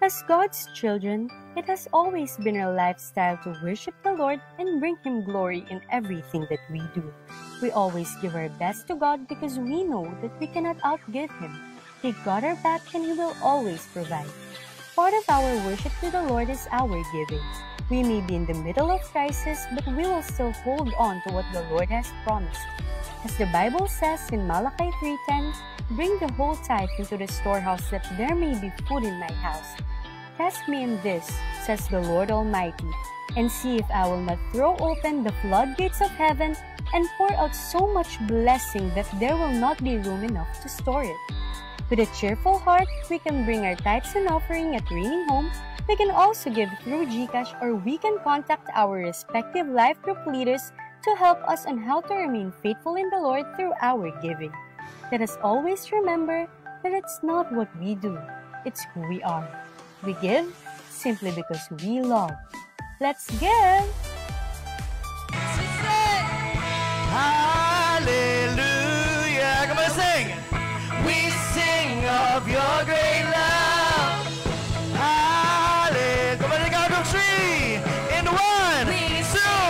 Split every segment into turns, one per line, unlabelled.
As God's children, it has always been our lifestyle to worship the Lord and bring Him glory in everything that we do. We always give our best to God because we know that we cannot outgive Him. He got our back and He will always provide. Part of our worship to the Lord is our giving. We may be in the middle of crisis, but we will still hold on to what the Lord has promised. As the Bible says in Malachi 3:10, "Bring the whole tithe into the storehouse that there may be food in my house. Test me in this, says the Lord Almighty, and see if I will not throw open the floodgates of heaven and pour out so much blessing that there will not be room enough to store it." With a cheerful heart, we can bring our tithes and offering at Ringing Home. We can also give through GCash, or we can contact our respective life group leaders to help us on how to remain faithful in the Lord through our giving. Let us always remember that it's not what we do, it's who we are. We give simply because we love. Let's give!
Hallelujah! Come on, sing! We sing of your great love. Hallelujah! Come on, count to three. In one, two,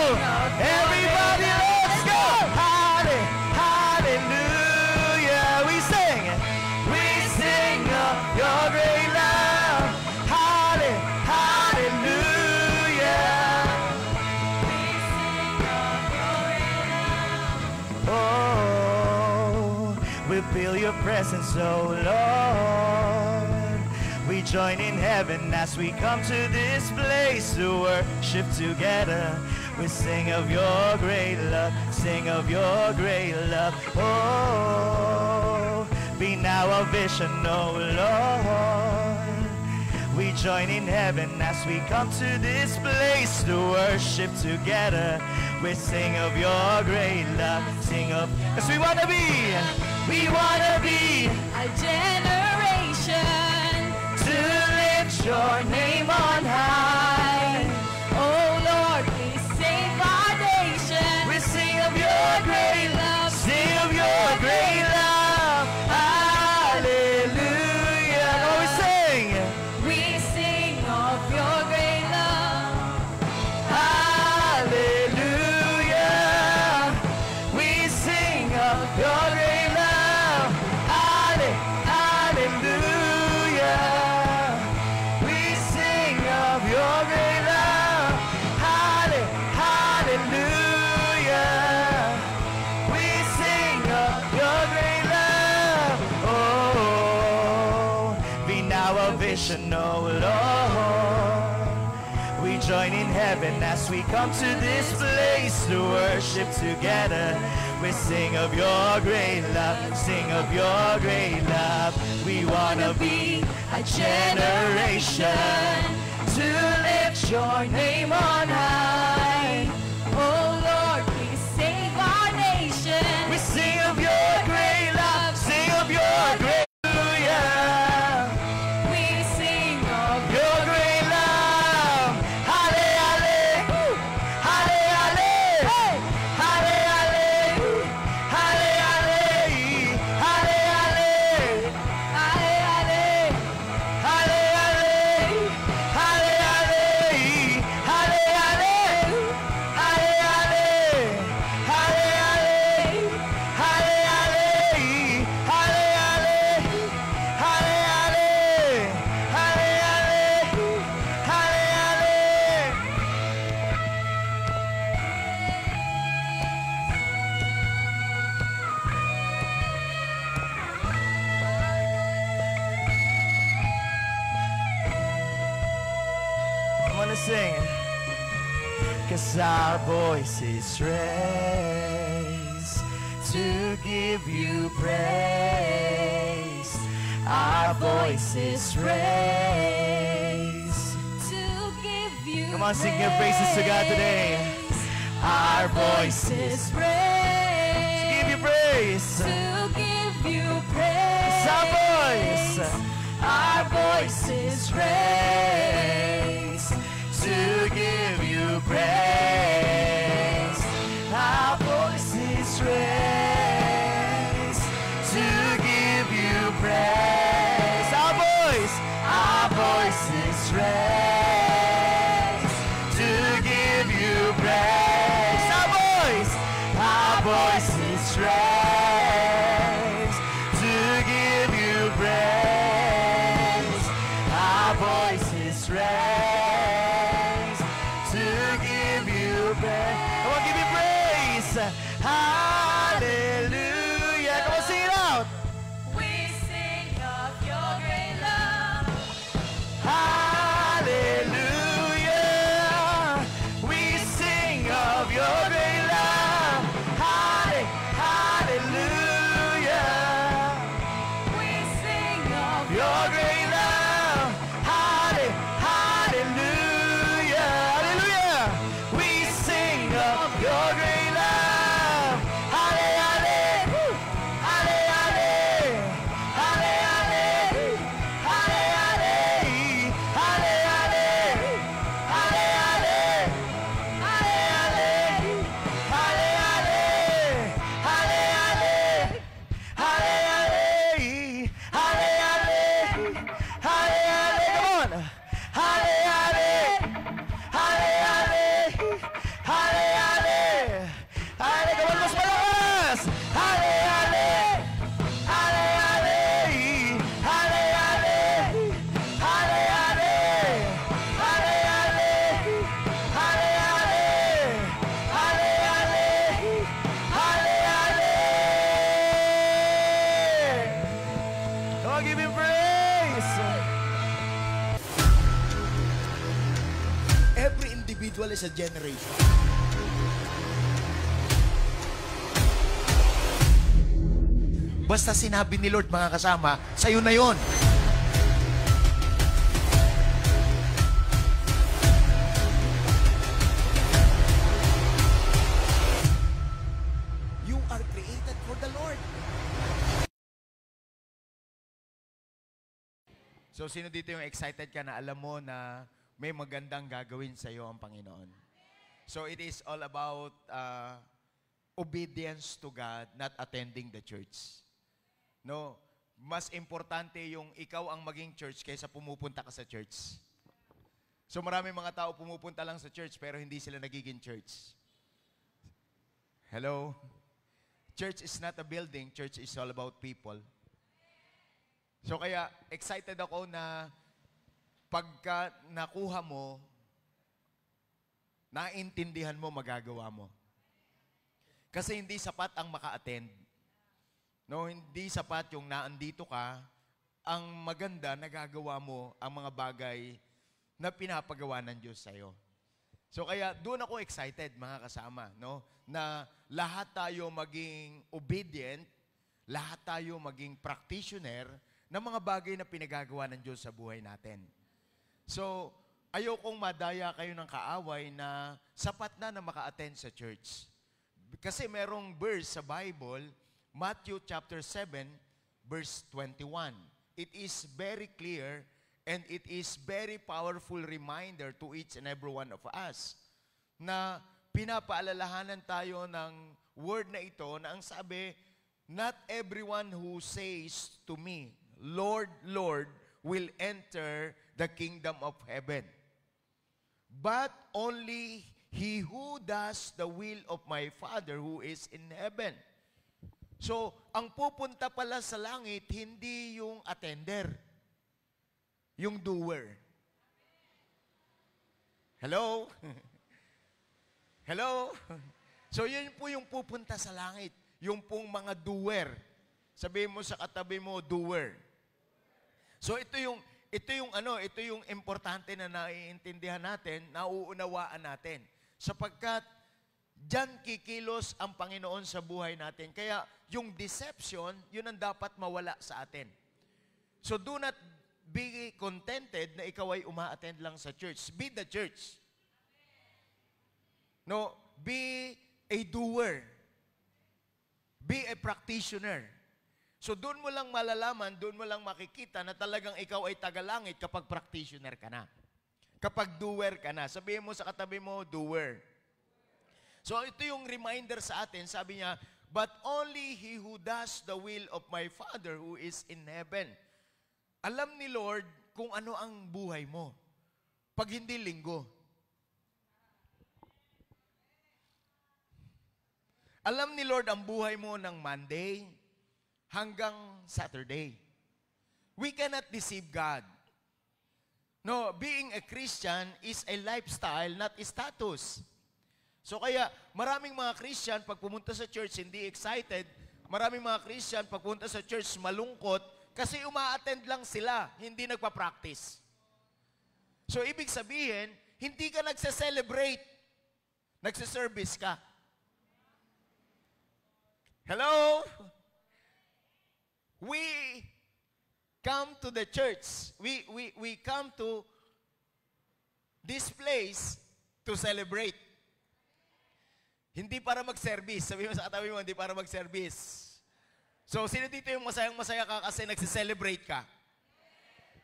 everybody, let's go! Hallelujah! We sing of your great love. Hallelujah! Oh, we feel your presence, oh Lord. We join in heaven as we come to this place to worship together. We sing of your great love, sing of your great love. Oh, be now our vision, oh Lord. We join in heaven as we come to this place to worship together. We sing of your great love, sing of, because we want to be
a generation
to lift your name on high.
Oh Lord, please save our nation.
We sing of your great love, sing of your great love. Hallelujah. Oh,
we sing of your great love.
Hallelujah. We sing of your great love. Hallelujah. We sing of your great love. Hallelujah. We sing of your great love. Oh, be now a vision, oh Lord. We join in heaven as we come to this place to worship together. We sing of your great love, sing of your great love. We want to be a generation to lift your name on high.
Oh Lord, please save our nation.
We sing of your great love, sing of your great hallelujah.
We sing of
Your great love. Halle, halle. Halle, halle. Halle, halle. Halle, halle. Halle, halle.
Ale, ale.
Halle, halle. Halle, halle. Halle, halle. Halle, halle. Halle, halle. Halle, halle. Halle, halle. Halle, halle. I'm gonna sing, 'cause our voices raise to give you praise. Our voices raise.
To give you
Come on, sing your praises to God today. Our voices
praise.
give you praise.
To give you praise.
It's our voice. Our voices raise to give you praise. Our voices raise to give you praise. Our voices
is a generation. Basta sinabi ni Lord, mga kasama, sa'yo na yon. You are created for the Lord. So, sino dito yung excited ka na alam mo na may magandang gagawin sa'yo ang Panginoon? So, it is all about obedience to God, not attending the church. No, mas importante yung ikaw ang maging church kaysa pumupunta ka sa church. So maraming mga tao pumupunta lang sa church pero hindi sila nagiging church. Hello? Church is not a building, church is all about people. So kaya excited ako na pagka nakuha mo, naintindihan mo, magagawa mo. Kasi hindi sapat ang maka-attend. No, hindi sapat yung naandito ka. Ang maganda, nagagawa mo ang mga bagay na pinapagawa ng Diyos sa'yo. So kaya doon ako excited, mga kasama, no? Na lahat tayo maging obedient, lahat tayo maging practitioner ng mga bagay na pinagagawa ng Diyos sa buhay natin. So, ayokong madaya kayo ng kaaway na sapat na maka-attend sa church. Kasi merong verse sa Bible, Matthew chapter 7, verse 21. It is very clear and it is very powerful reminder to each and every one of us na pinapaalalahanan tayo ng word na ito na ang sabi, not everyone who says to me, Lord, Lord, will enter the kingdom of heaven, but only he who does the will of my Father who is in heaven. So, ang pupunta pala sa langit, hindi yung attender, yung doer. Hello? Hello? So, yun po yung pupunta sa langit, yung pong mga doer. Sabihin mo sa katabi mo, doer. So, ito yung importante na naiintindihan natin, nauunawaan natin. Sapagkat, diyan kikilos ang Panginoon sa buhay natin. Kaya yung deception, yun ang dapat mawala sa atin. So do not be contented na ikaw ay uma-attend lang sa church. Be the church. No, be a doer. Be a practitioner. So doon mo lang malalaman, doon mo lang makikita na talagang ikaw ay tagalangit kapag practitioner ka na. Kapag doer ka na. Sabihin mo sa katabi mo, doer. So ito yung reminder sa atin, sabi niya, but only he who does the will of my Father who is in heaven. Alam ni Lord kung ano ang buhay mo. Pag hindi linggo. Alam ni Lord ang buhay mo ng Monday hanggang Saturday. We cannot deceive God. No, being a Christian is a lifestyle, not a status. So kaya, maraming mga Christian, pag pumunta sa church, hindi excited. Maraming mga Christian, pag pumunta sa church, malungkot, kasi uma-attend lang sila, hindi nagpa-practice. So, ibig sabihin, hindi ka nagse-celebrate. Nagse-service ka. Hello? We come to the church. We come to this place to celebrate. Hindi para mag-service. Sabi mo sa katabi mo, hindi para mag-service. So, sino dito yung masayang-masaya ka kasi nagse-celebrate ka?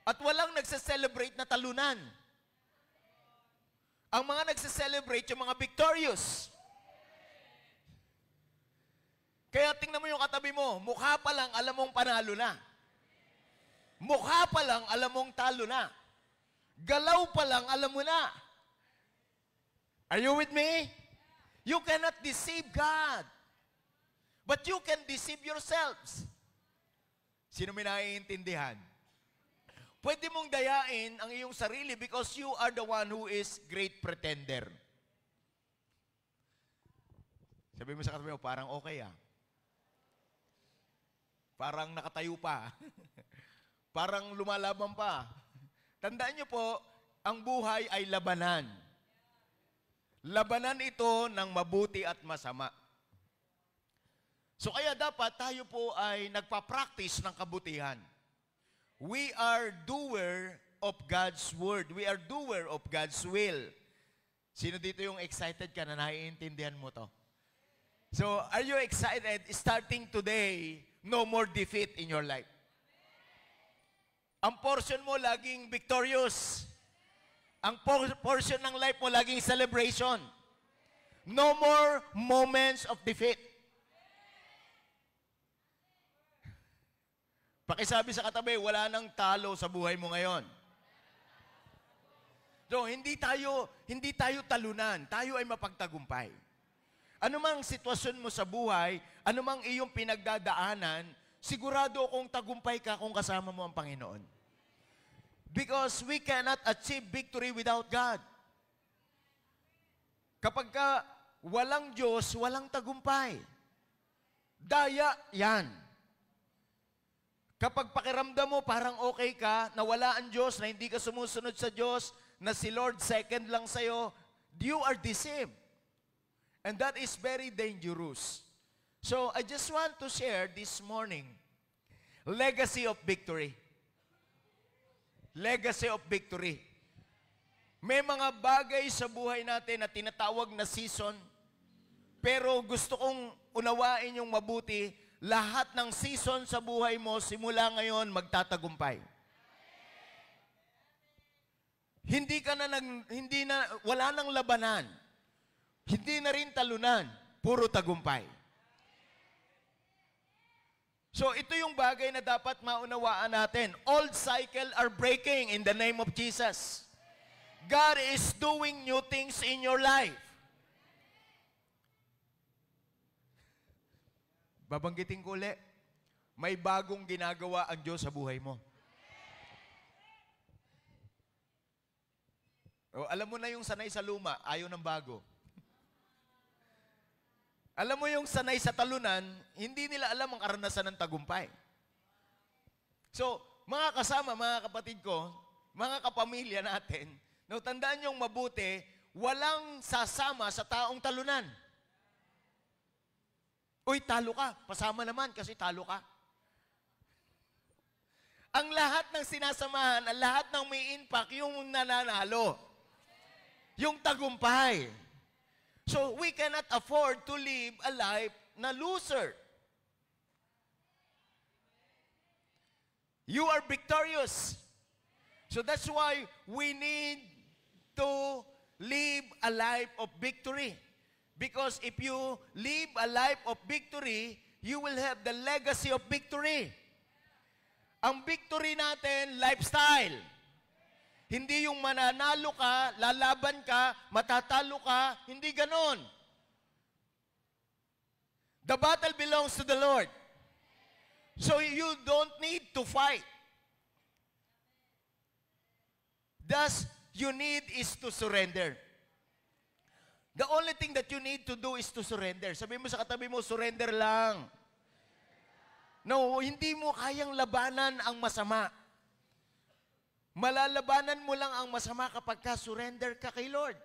At walang nagse-celebrate na talunan. Ang mga nagse-celebrate, yung mga victorious. Kaya tingnan mo yung katabi mo, mukha pa lang, alam mong panalo na. Mukha pa lang, alam mong talo na. Galaw pa lang, alam mo na. Are you with me? You cannot deceive God. But you can deceive yourselves. Sino may naiintindihan? Pwede mong dayain ang iyong sarili because you are the one who is great pretender. Sabi mo sa katabi mo, parang okay ah. Parang nakatayo pa. Parang lumalaban pa. Tandaan niyo po, ang buhay ay labanan. Labanan ito ng mabuti at masama. So kaya dapat tayo po ay nagpa-practice ng kabutihan. We are doer of God's word. We are doer of God's will. Sino dito yung excited ka na naiintindihan mo to? So, are you excited? Starting today, no more defeat in your life. Ang portion mo laging victorious. Ang portion ng life mo laging celebration. No more moments of defeat. Pakisabi sa katabi, wala nang talo sa buhay mo ngayon. So, hindi tayo talunan. Tayo ay mapagtagumpay. Ano mang sitwasyon mo sa buhay, ano mang iyong pinagdadaanan, sigurado kung tagumpay ka kung kasama mo ang Panginoon. Because we cannot achieve victory without God. Kapag ka walang Diyos, walang tagumpay. Daya yan. Kapag pakiramdam mo parang okay ka, na wala ang Diyos, na hindi ka sumusunod sa Diyos, na si Lord second lang sa'yo, you are deceived. And that is very dangerous. So, I just want to share this morning, legacy of victory. Legacy of victory. May mga bagay sa buhay natin na tinatawag na season, pero gusto kong unawain yung mabuti, lahat ng season sa buhay mo, simula ngayon, magtatagumpay. Wala nang labanan. Hindi na rin talunan, puro tagumpay. So ito yung bagay na dapat maunawaan natin. Old cycle are breaking in the name of Jesus. God is doing new things in your life. Babanggitin ko ulit, may bagong ginagawa ang Diyos sa buhay mo. O, alam mo na yung sanay sa luma, ayaw ng bago. Alam mo yung sanay sa talunan, hindi nila alam ang karanasan ng tagumpay. So, mga kasama, mga kapatid ko, mga kapamilya natin, no, tandaan niyong mabuti, walang sasama sa taong talunan. Uy, talo ka. Pasama naman kasi talo ka. Ang lahat ng sinasamahan, ang lahat ng may impact, yung nananalo. Yung tagumpay. So, we cannot afford to live a life na loser. You are victorious. So, that's why we need to live a life of victory. Because if you live a life of victory, you will have the legacy of victory. Ang victory natin, lifestyle. Hindi yung mananalo ka, lalaban ka, matatalo ka, hindi ganon. The battle belongs to the Lord. So you don't need to fight. Thus, you need is to surrender. The only thing that you need to do is to surrender. Sabi mo sa katabi mo, surrender lang. No, hindi mo kayang labanan ang masama. Malalabanan mo lang ang masama kapag ka-surrender ka kay Lord.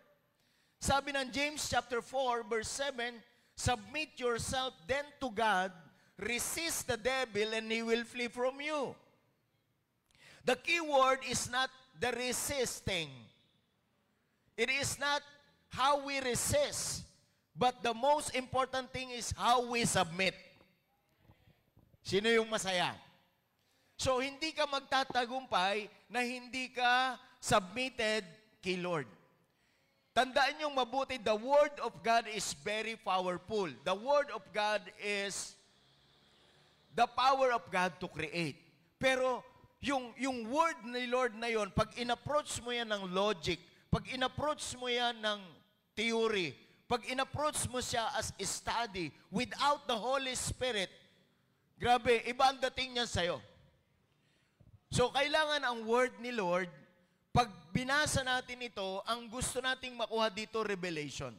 Sabi ng James chapter 4, verse 7, submit yourself then to God, resist the devil, and he will flee from you. The key word is not the resisting. It is not how we resist, but the most important thing is how we submit. Sino yung masaya? So, hindi ka magtatagumpay na hindi ka submitted kay Lord. Tandaan niyong mabuti, the Word of God is very powerful. The Word of God is the power of God to create. Pero, yung Word ni Lord na yon, pag in-approach mo yan ng logic, pag in-approach mo yan ng theory, pag in-approach mo siya as study, without the Holy Spirit, grabe, iba ang dating niya sa'yo. So, kailangan ang word ni Lord, pag binasa natin ito, ang gusto nating makuha dito, revelation.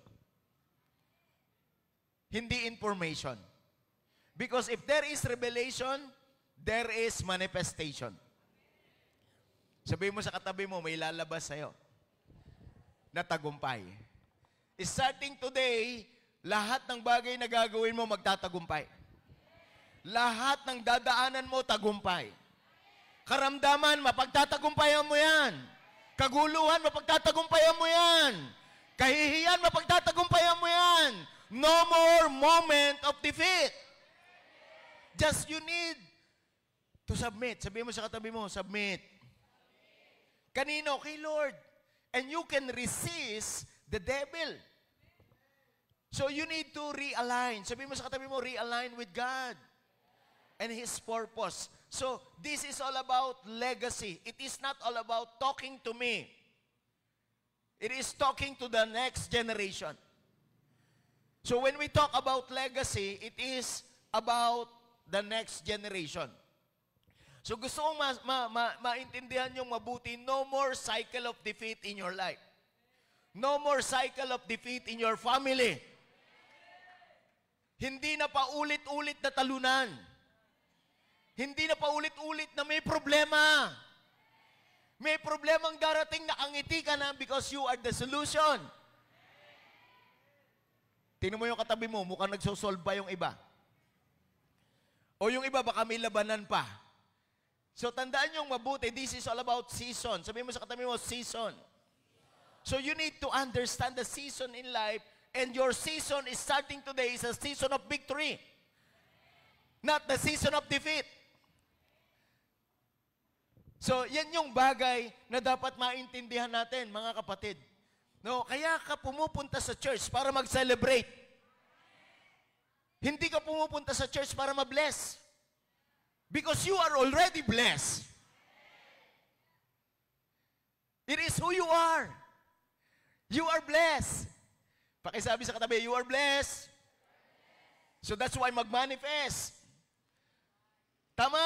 Hindi information. Because if there is revelation, there is manifestation. Sabihin mo sa katabi mo, may lalabas sa'yo na tagumpay. starting today, lahat ng bagay na gagawin mo magtatagumpay. Lahat ng dadaanan mo, tagumpay. Karamdaman, mapagtatagumpayan mo yan. Kaguluhan, mapagtatagumpayan mo yan. Kahihiyan, mapagtatagumpayan mo yan. No more moment of defeat. Just you need to submit. Sabihin mo sa katabi mo, submit. Kanino? Kay Lord. And you can resist the devil. So you need to realign. Sabihin mo sa katabi mo, realign with God and His purpose. So this is all about legacy. It is not all about talking to me. It is talking to the next generation. So when we talk about legacy, it is about the next generation. So gusto kong maintindihan yung mabuti, no more cycle of defeat in your life. No more cycle of defeat in your family. Hindi na paulit-ulit na talunan. Hindi na paulit-ulit na may problema. May problemang darating na angiti ka na because you are the solution. Tingnan mo yung katabi mo, mukhang nagsosolve pa yung iba. O yung iba baka may labanan pa. So tandaan yung mabuti, this is all about season. Sabihin mo sa katabi mo, season. So you need to understand the season in life, and your season is starting today is a season of victory. Not the season of defeat. So, yan yung bagay na dapat maintindihan natin, mga kapatid. No, kaya ka pumupunta sa church para mag-celebrate. Hindi ka pumupunta sa church para ma-bless. Because you are already blessed. It is who you are. You are blessed. Pakisabi sa katabi, you are blessed. So that's why mag-manifest. Tama?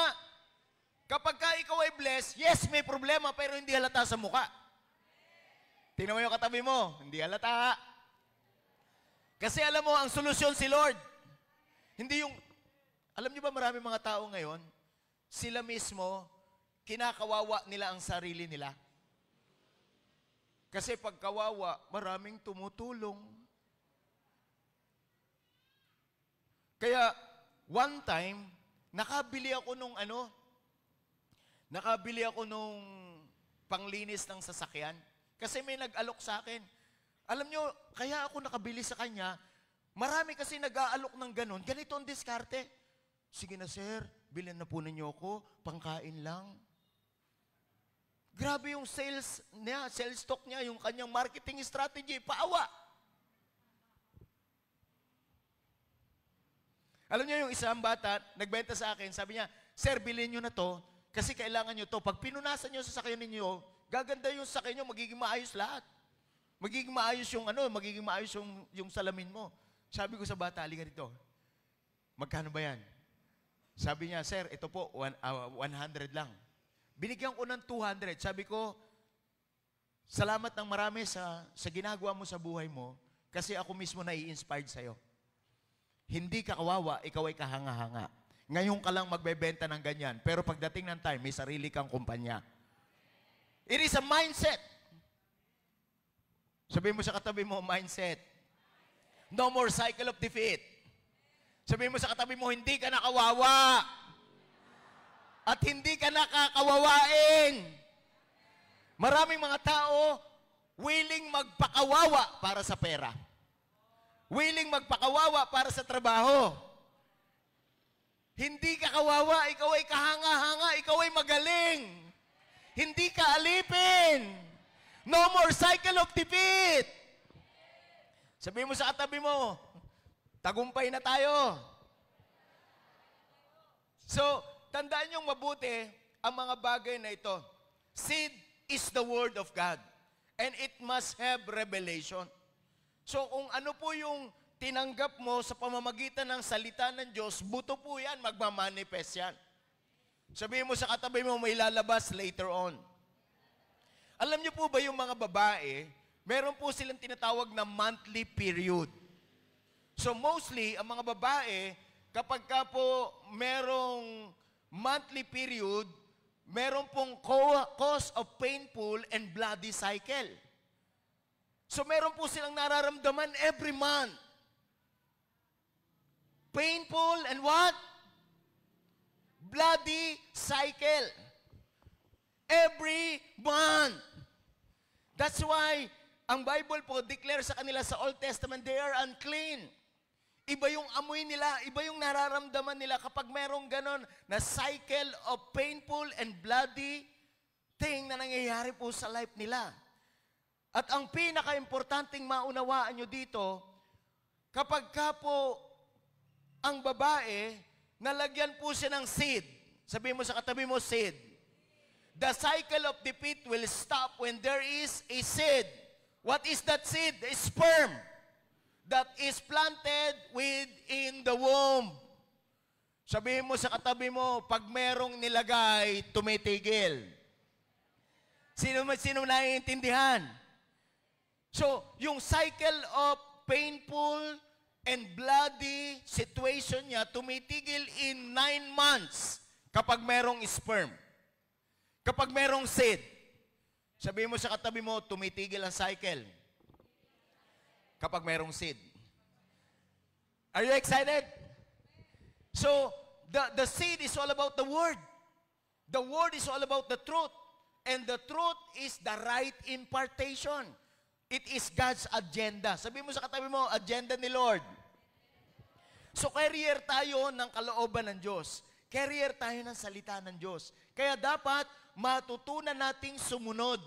Kapag ka ikaw ay blessed, yes, may problema, pero hindi halata sa mukha. Tingnan mo yung katabi mo, hindi halata. Kasi alam mo, ang solusyon si Lord. Hindi yung, alam niyo ba maraming mga tao ngayon, sila mismo, kinakawawa nila ang sarili nila. Kasi pag kawawa, maraming tumutulong. Kaya, one time, nakabili ako nung panglinis ng sasakyan. Kasi may nag-alok sa akin. Alam nyo, kaya ako nakabili sa kanya, marami kasi nag-aalok ng ganun. Ganito ang diskarte. Sige na sir, bilhin na po ninyo ako, pangkain lang. Grabe yung sales niya, sales stock niya, yung kanyang marketing strategy, paawa. Alam niyo yung isang bata, nagbenta sa akin, sabi niya, sir, bilhin nyo na to, kasi kailangan nyo to. Pag pinunasan nyo sa sakyan ninyo, gaganda yung sakyan nyo, magiging maayos lahat. Magiging maayos yung salamin mo. Sabi ko sa bata, halika dito. Magkano ba yan? Sabi niya, sir, ito po, 100 lang. Binigyan ko ng 200. Sabi ko, salamat ng marami sa ginagawa mo sa buhay mo, kasi ako mismo nai-inspired sa'yo. Hindi ka kawawa, ikaw ay kahanga-hanga. Ngayon ka lang magbebenta ng ganyan. Pero pagdating ng time, may sarili kang kumpanya. It is a mindset. Sabihin mo sa katabi mo, mindset. No more cycle of defeat. Sabihin mo sa katabi mo, hindi ka nakawawa. At hindi ka nakakawawain. Maraming mga tao willing magpakawawa para sa pera. Willing magpakawawa para sa trabaho. Hindi ka kawawa, ikaw ay kahanga-hanga, ikaw ay magaling. Hindi ka alipin. No more cycle of defeat. Sabihin mo sa katabi mo, tagumpay na tayo. So, tandaan niyong mabuti ang mga bagay na ito. Seed is the word of God. And it must have revelation. So, kung ano po yung tinanggap mo sa pamamagitan ng salita ng Diyos, buto po yan, magmamanifest yan. Sabihin mo sa katabi mo, may lalabas later on. Alam niyo po ba yung mga babae, meron po silang tinatawag na monthly period. So mostly, ang mga babae, kapag ka po merong monthly period, meron pong cause of painful and bloody cycle. So meron po silang nararamdaman every month. Painful and what? Bloody cycle. Every month. That's why ang Bible po declare sa kanila sa Old Testament, they are unclean. Iba yung amoy nila, iba yung nararamdaman nila kapag merong ganon na cycle of painful and bloody thing na nangyayari po sa life nila. At ang pinaka-importanting maunawaan nyo dito, kapag ka po ang babae, nalagyan po siya ng seed. Sabihin mo sa katabi mo, seed. The cycle of defeat will stop when there is a seed. What is that seed? A sperm that is planted within the womb. Sabihin mo sa katabi mo, pag merong nilagay, tumitigil. Sino naiintindihan? So, yung cycle of painful and bloody situation niya, tumitigil in 9 months kapag merong sperm. Kapag merong seed. Sabihin mo sa katabi mo, tumitigil ang cycle. Kapag merong seed. Are you excited? So, the seed is all about the word. The word is all about the truth. And the truth is the right impartation. It is God's agenda. Sabihin mo sa katabi mo, agenda ni Lord. So, carrier tayo ng kalooban ng Diyos. Carrier tayo ng salita ng Diyos. Kaya dapat matutunan nating sumunod.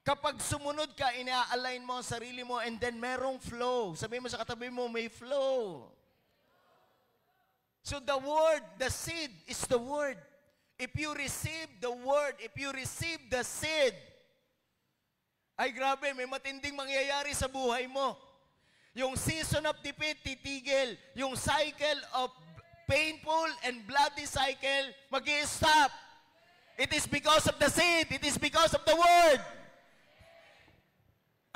Kapag sumunod ka, ina-align mo ang sarili mo and then merong flow. Sabihin mo sa katabi mo, may flow. So the word, the seed is the word. If you receive the word, if you receive the seed, ay grabe, may matinding mangyayari sa buhay mo. Yung season of defeat, titigil. Yung cycle of painful and bloody cycle, mag-i-stop. It is because of the seed. It is because of the word.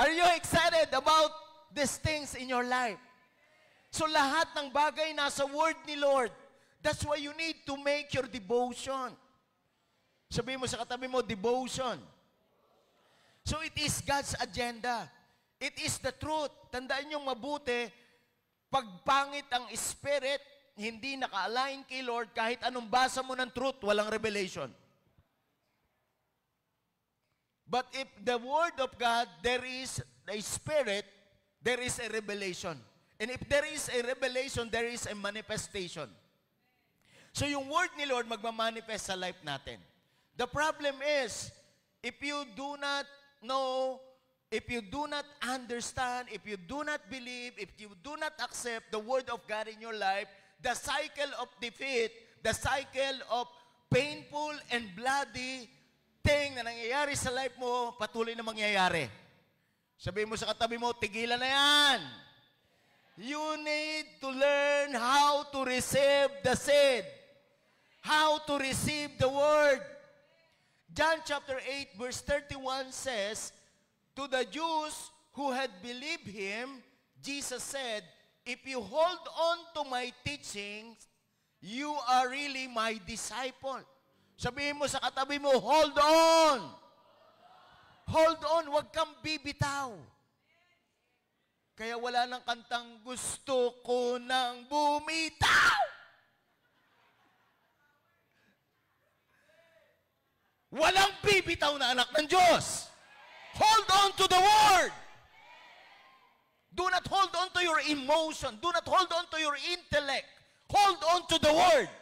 Are you excited about these things in your life? So lahat ng bagay nasa word ni Lord. That's why you need to make your devotion. Sabihin mo sa katabi mo, devotion. So it is God's agenda. It is the truth. Tandaan niyong mabuti, pag pangit ang spirit, hindi naka-align kay Lord, kahit anong basa mo ng truth, walang revelation. But if the word of God, there is a spirit, there is a revelation. And if there is a revelation, there is a manifestation. So yung word ni Lord magmamanifest sa life natin. The problem is, if you do not know, if you do not understand, if you do not believe, if you do not accept the word of God in your life, the cycle of defeat, the cycle of painful and bloody thing na nangyayari sa life mo, patuloy na mangyayari. Sabihin mo sa katabi mo, tigilan na yan. You need to learn how to receive the seed. How to receive the word. John chapter 8 verse 31 says, to the Jews who had believed him, Jesus said, if you hold on to my teachings, you are really my disciple. Sabihin mo sa katabi mo, hold on. Hold on, huwag kang bibitaw. Kaya wala nang kantang, gusto ko nang bumitaw. Walang bibitaw na anak ng Diyos. Hold on to the word. Do not hold on to your emotion. Do not hold on to your intellect. Hold on to the word.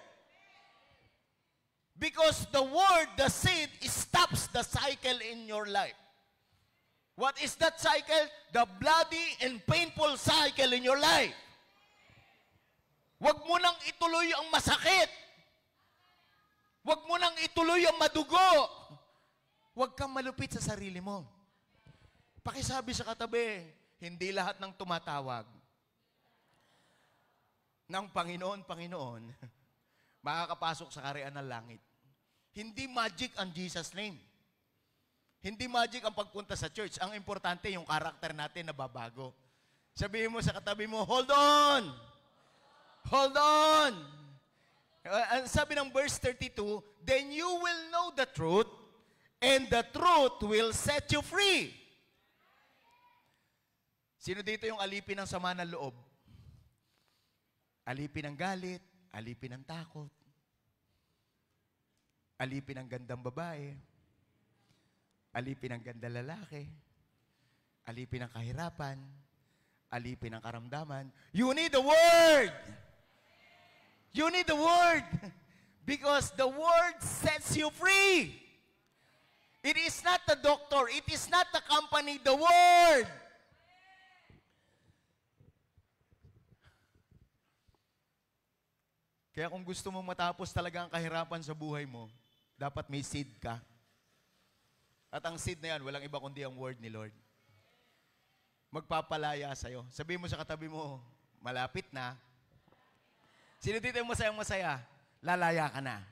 Because the word, the seed, stops the cycle in your life. What is that cycle? The bloody and painful cycle in your life. Huwag mo nang ituloy ang masakit. Huwag mo nang ituloy ang madugo. Huwag kang malupit sa sarili mo. Pakisabi sa katabi, hindi lahat ng tumatawag ng Panginoon, Panginoon, makakapasok sa kaharian ng langit. Hindi magic ang Jesus name. Hindi magic ang pagpunta sa church. Ang importante, yung karakter natin na babago. Sabihin mo sa katabi mo, hold on! Hold on! Sabi ng verse 32, then you will know the truth, and the truth will set you free. Sino dito yung alipin ng sama ng loob? Alipin ng galit, alipin ng takot, alipin ng gandang babae, alipin ng gandang lalaki, alipin ng kahirapan, alipin ng karamdaman. You need the Word! You need the Word! Because the Word sets you free. It is not the doctor, it is not the company, the Word! Kaya kung gusto mong matapos talaga ang kahirapan sa buhay mo, dapat may seed ka. At ang seed na yan, walang iba kundi ang word ni Lord. Magpapalaya sa'yo. Sabihin mo sa katabi mo, malapit na. Sino dito yung masayang-masaya? Lalaya ka na.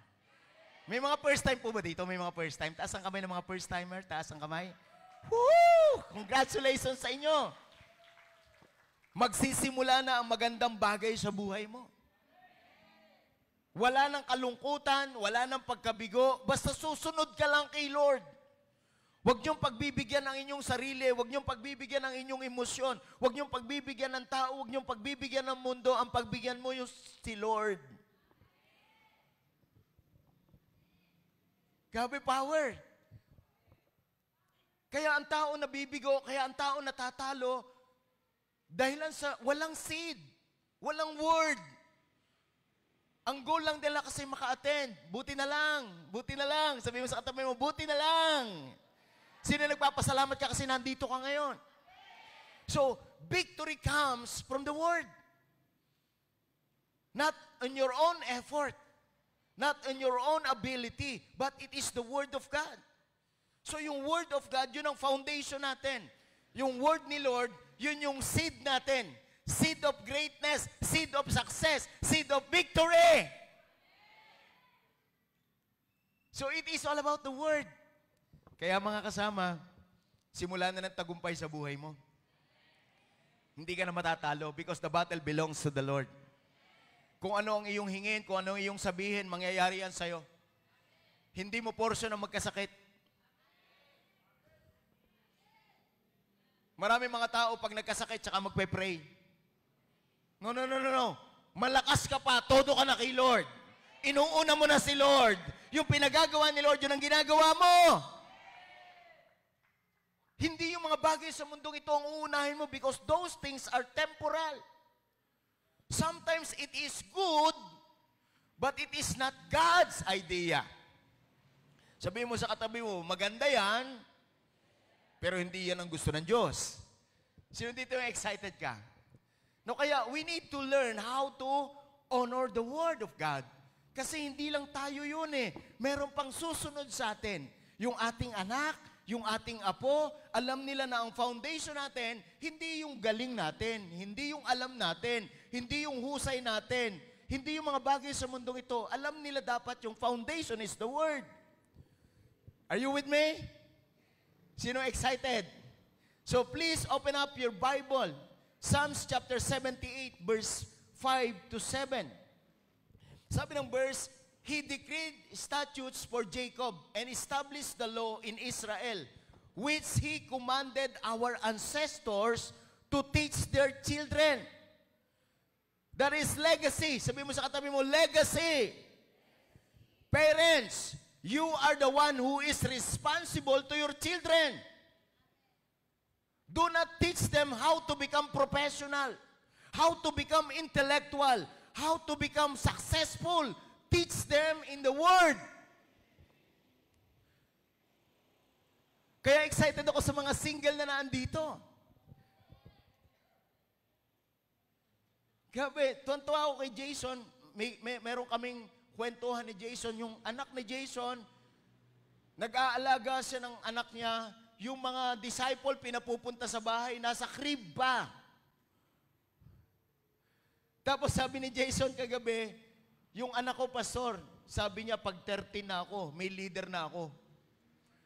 May mga first time po ba dito? May mga first time? Taas ang kamay ng mga first timer. Taas ang kamay. Woo! Congratulations sa inyo. Magsisimula na ang magandang bagay sa buhay mo. Wala nang kalungkutan, wala nang pagkabigo, basta susunod ka lang kay Lord. Huwag niyong pagbibigyan ng inyong sarili, huwag niyong pagbibigyan ng inyong emosyon, huwag niyong pagbibigyan ng tao, huwag niyong pagbibigyan ng mundo, ang pagbigyan mo yung si Lord. Grabe power. Kaya ang tao nabibigo, kaya ang tao natatalo, dahilan sa walang seed, walang word. Ang goal lang nila kasi maka-attend. Buti na lang. Buti na lang. Sabi mo sa katabi mo, buti na lang. Sino nagpapasalamat ka kasi nandito ka ngayon? So, victory comes from the Word. Not on your own effort. Not on your own ability. But it is the Word of God. So, yung Word of God, yun ang foundation natin. Yung Word ni Lord, yun yung seed natin. Seed of greatness, seed of success, seed of victory. So it is all about the Word. Kaya mga kasama, simula na ng tagumpay sa buhay mo. Hindi ka na matatalo because the battle belongs to the Lord. Kung ano ang iyong hingin, kung ano ang iyong sabihin, mangyayari yan sa'yo. Hindi mo portion ang magkasakit. Maraming mga tao pag nagkasakit, tsaka magpe-pray. No. Malakas ka pa, todo ka na kay Lord. Inuuna mo na si Lord. Yung pinagagawa ni Lord, yun ang ginagawa mo. Hindi yung mga bagay sa mundong ito ang uunahin mo because those things are temporal. Sometimes it is good, but it is not God's idea. Sabihin mo sa katabi mo, maganda yan, pero hindi yan ang gusto ng Diyos. Sino dito yung excited ka? No, kaya we need to learn how to honor the Word of God. Kasi hindi lang tayo yun eh. Meron pang susunod sa atin. Yung ating anak, yung ating apo, alam nila na ang foundation natin, hindi yung galing natin, hindi yung alam natin, hindi yung husay natin, hindi yung mga bagay sa mundong ito. Alam nila dapat yung foundation is the Word. Are you with me? Sino excited? So please open up your Bible. Psalms chapter 78, verse 5 to 7. Sabi ng verse, He decreed statutes for Jacob and established the law in Israel, which He commanded our ancestors to teach their children. That is legacy. Sabi mo sa katabi mo, legacy. Parents, you are the one who is responsible to your children. Do not teach them how to become professional, how to become intellectual, how to become successful. Teach them in the Word. Kaya excited ako sa mga single na naandito. Grabe, tuwan-tuwa ako kay Jason. Meron kaming kwentuhan ni Jason. Yung anak ni Jason, nag-aalaga siya ng anak niya. Yung mga disciple pinapupunta sa bahay, nasa crib pa. Tapos sabi ni Jason kagabi, yung anak ko, pastor, sabi niya, pag 13 na ako, may leader na ako.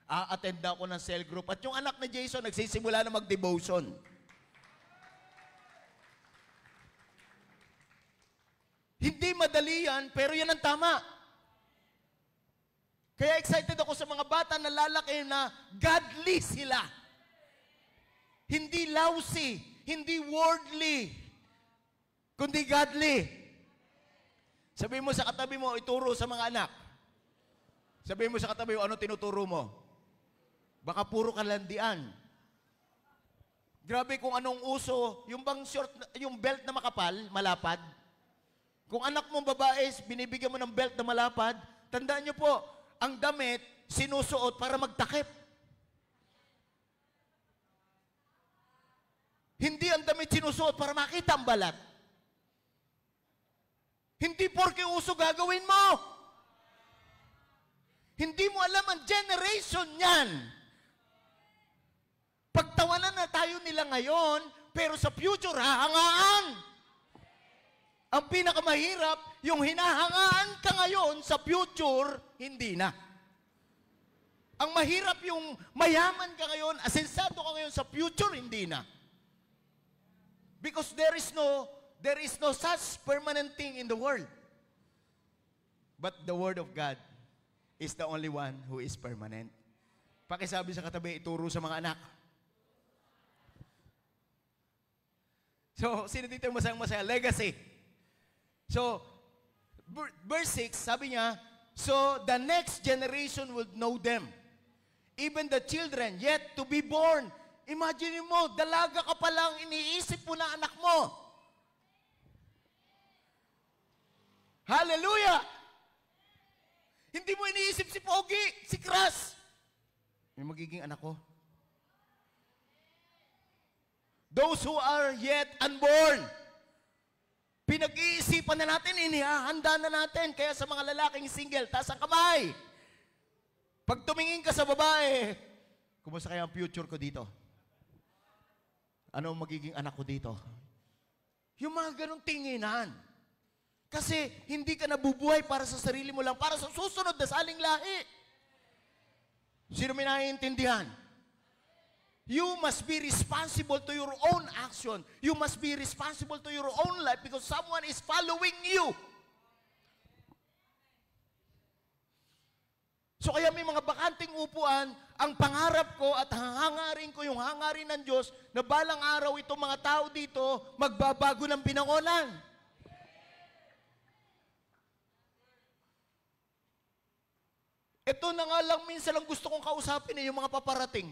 A-attend na ako ng cell group. At yung anak ni Jason, nagsisimula na mag-devotion. Hindi madali yan, pero yan ang tama. Kaya excited ako sa mga bata na lalaki na godly sila. Hindi lousy. hindi worldly, kundi godly. Sabihin mo sa katabi mo, ituro sa mga anak. Sabihin mo sa katabi mo, ano tinuturo mo? Baka puro kalandian. Grabe kung anong uso, yung bang short, yung belt na makapal, malapad. Kung anak mong babae, binibigyan mo ng belt na malapad, tandaan niyo po, ang damit, sinusuot para magtakip. Hindi ang damit sinusuot para makita ang balat. Hindi porke uso gagawin mo. Hindi mo alam ang generation niyan. Pagtawanan na tayo nila ngayon, pero sa future, hahangaan. Ang pinakamahirap, yung hinahangaan ka ngayon sa future, hindi na. Ang mahirap yung mayaman ka ngayon, asensado ka ngayon sa future, hindi na. Because there is no such permanent thing in the world. But the Word of God is the only one who is permanent. Pakisabi sa katabi, ituro sa mga anak. So, sino dito yung masayang-masaya? Legacy. So, verse 6, sabi niya, so the next generation would know them. Even the children yet to be born. Imagine mo, dalaga ka pa lang, iniisip mo na anak mo. Hallelujah! Hindi mo iniisip si Pogi, si Kras. May magiging anak ko. Those who are yet unborn. Pinag-iisipan na natin, inihahanda na natin. Kaya sa mga lalaking single, taas ang kamay. Pag tumingin ka sa babae, kumusta kaya ang future ko dito? Ano ang magiging anak ko dito? Yung mga ganong tinginan. Kasi hindi ka nabubuhay para sa sarili mo lang, para sa susunod na saling lahi. Sino may naiintindihan? You must be responsible to your own action. You must be responsible to your own life because someone is following you. So kaya may mga bakanting upuan, ang pangarap ko at hangarin ko yung hangarin ng Diyos na balang araw itong mga tao dito magbabago ng pinangonan. Ito na nga lang minsan lang gusto kong kausapin yung mga paparating.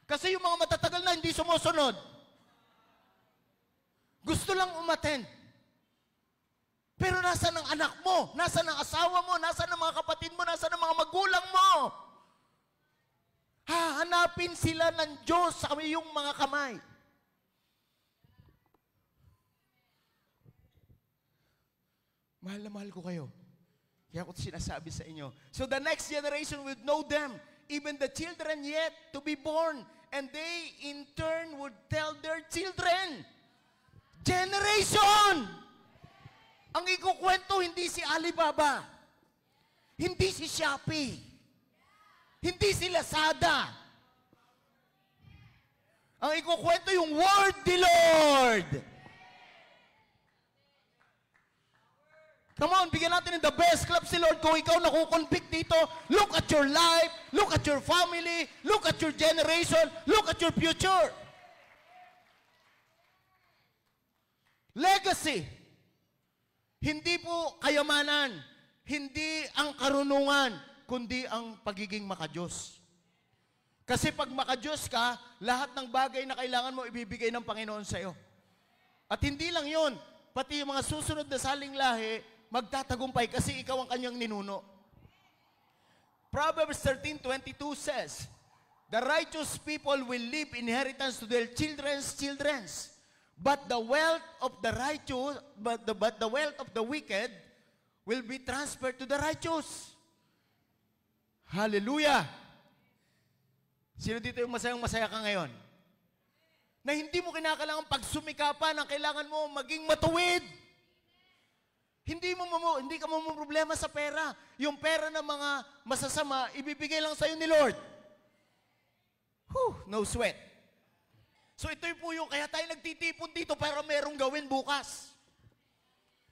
Kasi yung mga matatagal na hindi sumusunod. Gusto lang umattend. Pero nasaan ang anak mo? Nasaan ang asawa mo? Nasaan ang mga kapatid mo? Nasaan ang mga magulang mo? Hahanapin sila ng Diyos sa iyong mga kamay. Mahal na mahal ko kayo. Kaya ko sinasabi sa inyo. So the next generation will know them, even the children yet to be born. And they in turn would tell their children. Generation! Ang ikukwento, hindi si Alibaba. Hindi si Shopee. Hindi si Lazada. Ang ikukwento yung Word the Lord. Come on, bigyan natin ng the best clap si Lord. Kung ikaw nakukonvict dito, look at your life, look at your family, look at your generation, look at your future. Legacy. Hindi po kayamanan, hindi ang karunungan, kundi ang pagiging makadiyos. Kasi pag makadiyos ka, lahat ng bagay na kailangan mo ibibigay ng Panginoon sa iyo. At hindi lang yon, pati yung mga susunod na saling lahi, magtatagumpay kasi ikaw ang kanyang ninuno. Proverbs 13:22 says, the righteous people will leave inheritance to their children's children's. But the wealth of the righteous, but the wealth of the wicked will be transferred to the righteous. Hallelujah! Sino dito yung masayang-masaya ka ngayon? Na hindi mo kinakailangan pagsumikapan, ang kailangan mo maging matuwid. Hindi ka mo problema sa pera. Yung pera ng mga masasama, ibibigay lang sa'yo ni Lord. No sweat. So ito po yung, kaya tayo nagtitipon dito para merong gawin bukas.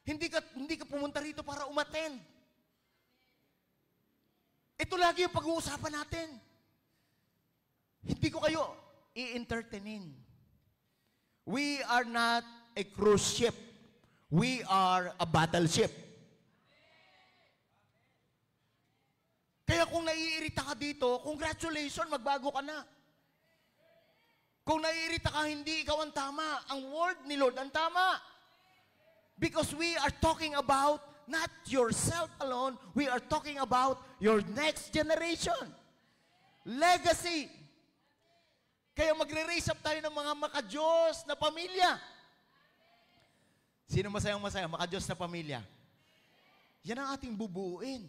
Hindi ka pumunta rito para umattend. Ito lagi yung pag-uusapan natin. Hindi ko kayo i-entertainin. We are not a cruise ship. We are a battleship. Kaya kung naiirita ka dito, congratulations, magbago ka na. Kung naiirita ka, hindi ikaw ang tama. Ang word ni Lord ang tama. Because we are talking about not yourself alone, we are talking about your next generation. Legacy. Kaya magre-raise up tayo ng mga maka-Diyos na pamilya. Sino masayang-masaya? Maka-Diyos na pamilya. Yan ang ating bubuuin.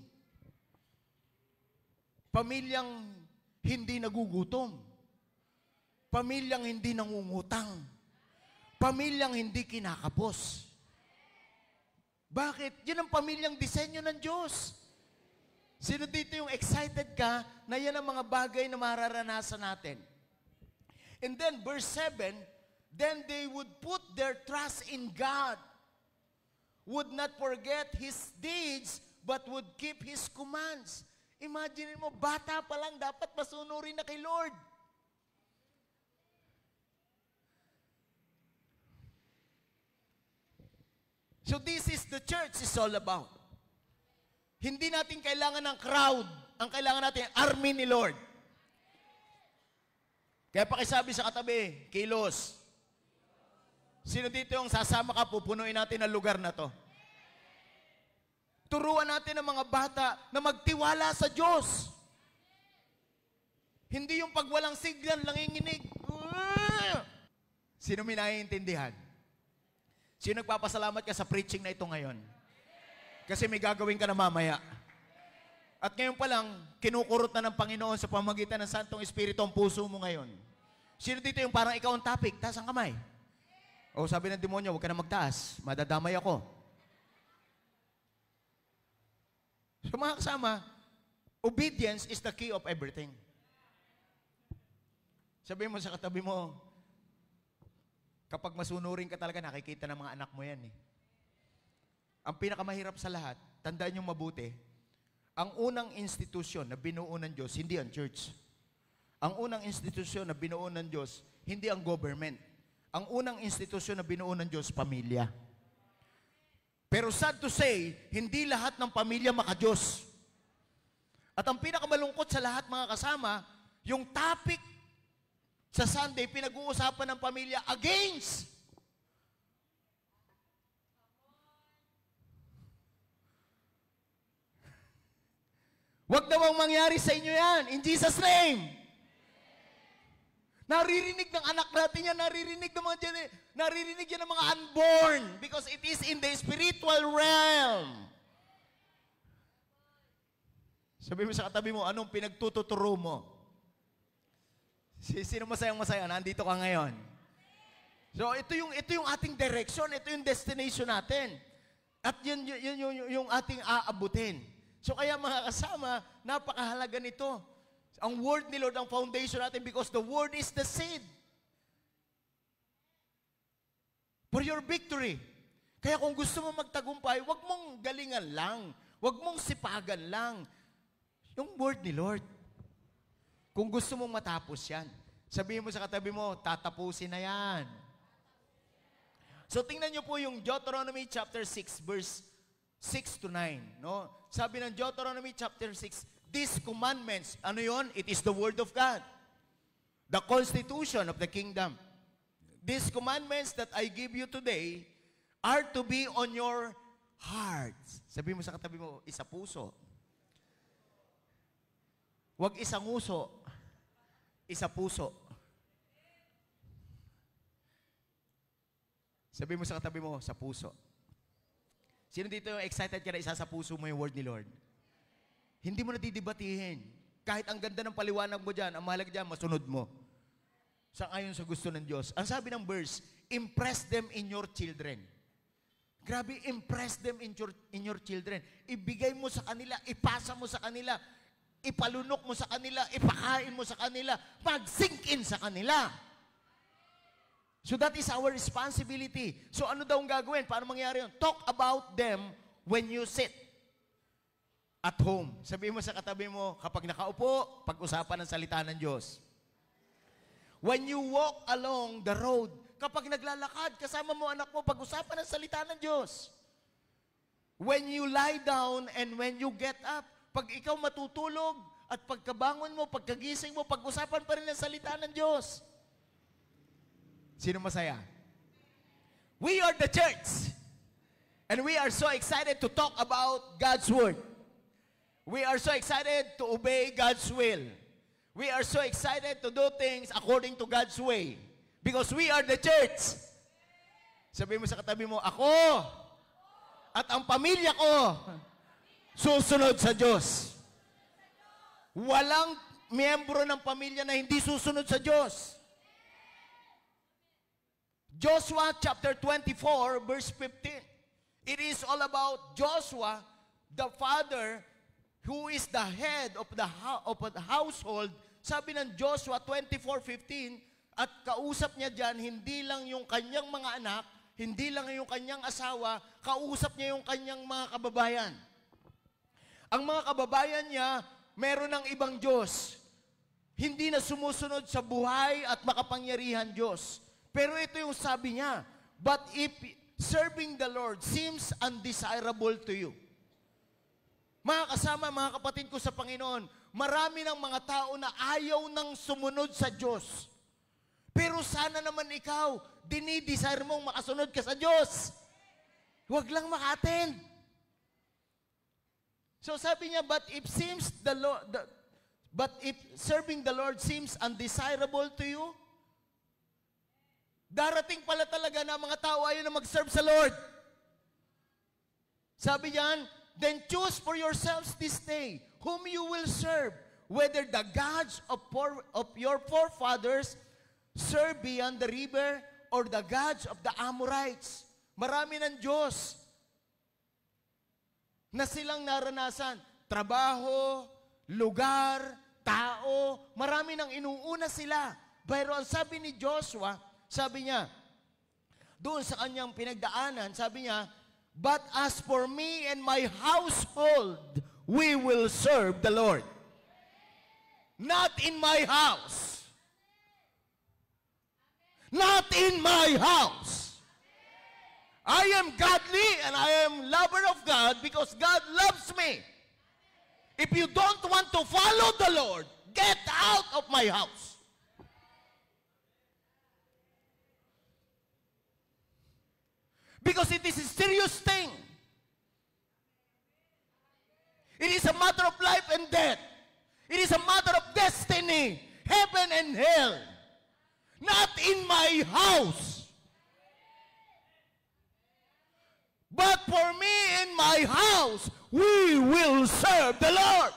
Pamilyang hindi nagugutom. Pamilyang hindi nangungutang. Pamilyang hindi kinakapos. Bakit? Yan ang pamilyang disenyo ng Diyos. Sino dito yung excited ka na yan ang mga bagay na mararanasan natin? And then, verse 7, then they would put their trust in God, would not forget His deeds, but would keep His commands. Imagine mo, bata pa lang, dapat masunurin na kay Lord. So this is the church is all about. Hindi natin kailangan ng crowd. Ang kailangan natin, army ni Lord. Kaya pakisabi sa katabi, kilos. Sino dito yung sasama ka, pupunuin natin ang lugar na to? Turuan natin ang mga bata na magtiwala sa Diyos. Hindi yung pag walang siglan, nanginginig. Sino may naiintindihan? Sino nagpapasalamat ka sa preaching na ito ngayon? Kasi may gagawin ka na mamaya. At ngayon pa lang, kinukurot na ng Panginoon sa pamagitan ng Santong Espiritu ang puso mo ngayon. Sino dito yung parang ikaw ang topic? Taas ang kamay. O sabi ng demonyo, huwag ka na magtaas. Madadamay ako. So mga kasama, obedience is the key of everything. Sabihin mo sa katabi mo, kapag masunurin ka talaga, nakikita ng mga anak mo yan eh. Ang pinakamahirap sa lahat, tandaan nyo mabuti, ang unang institusyon na binuo ng Diyos, hindi ang church. Ang unang institusyon na binuo ng Diyos, hindi ang government. Ang unang institusyon na binuo ng Diyos, pamilya. Pero sad to say, hindi lahat ng pamilya maka-Diyos. At ang pinakamalungkot sa lahat mga kasama, yung topic sa Sunday, pinag-uusapan ng pamilya against. Huwag nawang mangyari sa inyo yan. In Jesus' name. Naririnig ng anak natin yan, naririnig yan ng mga unborn because it is in the spiritual realm. Sabi mo sa katabi mo, anong pinagtututuro mo? Sino masayang-masaya? Nandito ka ngayon. So, ito yung ating direction, ito yung destination natin. At yun yung ating aabutin. So, kaya mga kasama, napakahalaga nito. Ang word ni Lord ang foundation natin because the word is the seed. For your victory. Kaya kung gusto mo magtagumpay, wag mong galingan lang. Wag mong sipagan lang. Yung word ni Lord. Kung gusto mong matapos yan, sabihin mo sa katabi mo, tatapusin na yan. So tingnan nyo po yung Deuteronomy chapter 6, verse 6 to 9. No? Sabi ng Deuteronomy chapter 6, these commandments, ano yon? It is the word of God. The constitution of the kingdom. These commandments that I give you today are to be on your hearts. Sabi mo sa katabi mo, isa puso. Huwag isang uso. Isa puso. Sabi mo sa katabi mo, sa puso. Sino dito yung excited ka na isa sa puso mo yung word ni Lord? Hindi mo nadidibatihin. Kahit ang ganda ng paliwanag mo dyan, ang mahalaga dyan, masunod mo. Sang-ayon sa gusto ng Diyos. Ang sabi ng verse, impress them in your children. Grabe, impress them in your children. Ibigay mo sa kanila, ipasa mo sa kanila, ipalunok mo sa kanila, ipakain mo sa kanila, mag-sink in sa kanila. So that is our responsibility. So ano daw ang gagawin? Paano mangyari yun? Talk about them when you sit at home. Sabihin mo sa katabi mo, kapag nakaupo, pag-usapan ng salita ng Diyos. When you walk along the road, kapag naglalakad, kasama mo anak mo, pag-usapan ang salita ng Diyos. When you lie down and when you get up, pag ikaw matutulog at pagkabangon mo, pagkagising mo, pag-usapan pa rin ang salita ng Diyos. Sino masaya? We are the church. And we are so excited to talk about God's Word. We are so excited to obey God's will. We are so excited to do things according to God's way. Because we are the church. Sabihin mo sa katabi mo, ako at ang pamilya ko susunod sa Diyos. Walang miyembro ng pamilya na hindi susunod sa Diyos. Joshua chapter 24 verse 15. It is all about Joshua, the father who is the head of the household. Sabi ng Joshua 24:15, at kausap niya dyan, hindi lang yung kanyang mga anak, hindi lang yung kanyang asawa, kausap niya yung kanyang mga kababayan. Ang mga kababayan niya, meron ng ibang Diyos. Hindi na sumusunod sa buhay at makapangyarihan Diyos. Pero ito yung sabi niya, but if serving the Lord seems undesirable to you. Mga kasama, mga kapatid ko sa Panginoon, marami ng mga tao na ayaw nang sumunod sa Diyos. Pero sana naman ikaw, dinidesire mong makasunod ka sa Diyos. Huwag lang maka-attend. So sabi niya, but if serving the Lord seems undesirable to you, darating pala talaga na mga tao ayaw na mag-serve sa Lord. Sabi niyan, then choose for yourselves this day whom you will serve, whether the gods of your forefathers serve beyond the river or the gods of the Amorites. Marami ng Diyos na silang naranasan. Trabaho, lugar, tao, marami nang inuuna sila. Pero ang sabi ni Joshua, sabi niya, doon sa kanyang pinagdaanan, sabi niya, but as for me and my household, we will serve the Lord. Not in my house. Not in my house. I am godly and I am lover of God because God loves me. If you don't want to follow the Lord, get out of my house. Because it is a serious thing. It is a matter of life and death. It is a matter of destiny, heaven and hell. Not in my house. But for me and my house, we will serve the Lord.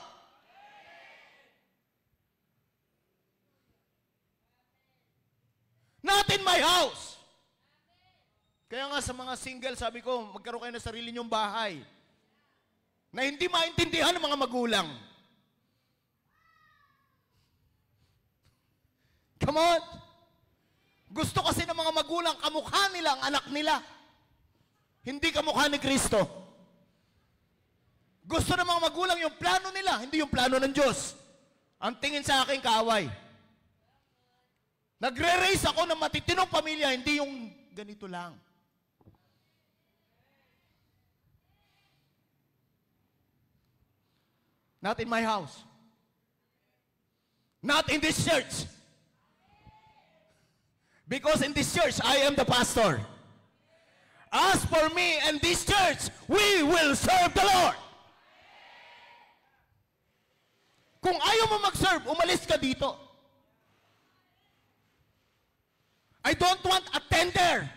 Not in my house. Kaya nga sa mga single, sabi ko, magkaroon kayo ng sarili nyong bahay na hindi maintindihan ng mga magulang. Come on! Gusto kasi ng mga magulang, kamukha nila ang anak nila. Hindi kamukha ni Kristo. Gusto ng mga magulang yung plano nila, hindi yung plano ng Diyos. Ang tingin sa akin, kaaway. Nagre-raise ako ng matitinong pamilya, hindi yung ganito lang. Not in my house. Not in this church. Because in this church, I am the pastor. As for me and this church, we will serve the Lord. Kung ayaw mo mag-serve, umalis ka dito. I don't want a tender.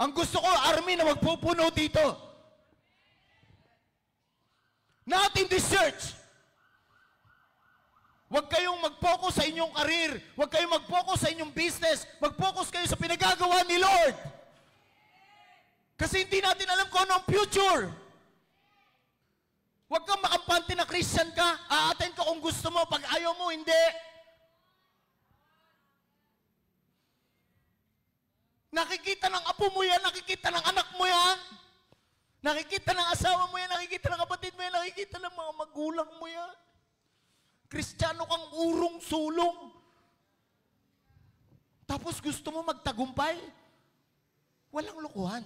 Ang gusto ko, army na magpupuno dito. Not in this church. Huwag kayong mag-focus sa inyong career. Huwag kayong mag-focus sa inyong business. Mag-focus kayo sa pinagagawa ni Lord. Kasi hindi natin alam kung ano ang future. Huwag kang makampante na Christian ka. A-attend ka kung gusto mo. Pag ayaw mo, hindi. Nakikita ng apo mo yan. Nakikita ng anak mo yan. Nakikita ng asawa mo yan. Nakikita ng kapatid mo yan. Nakikita ng mga magulang mo yan. Kristiyano kang urong-sulong. Tapos gusto mo magtagumpay? Walang lokohan.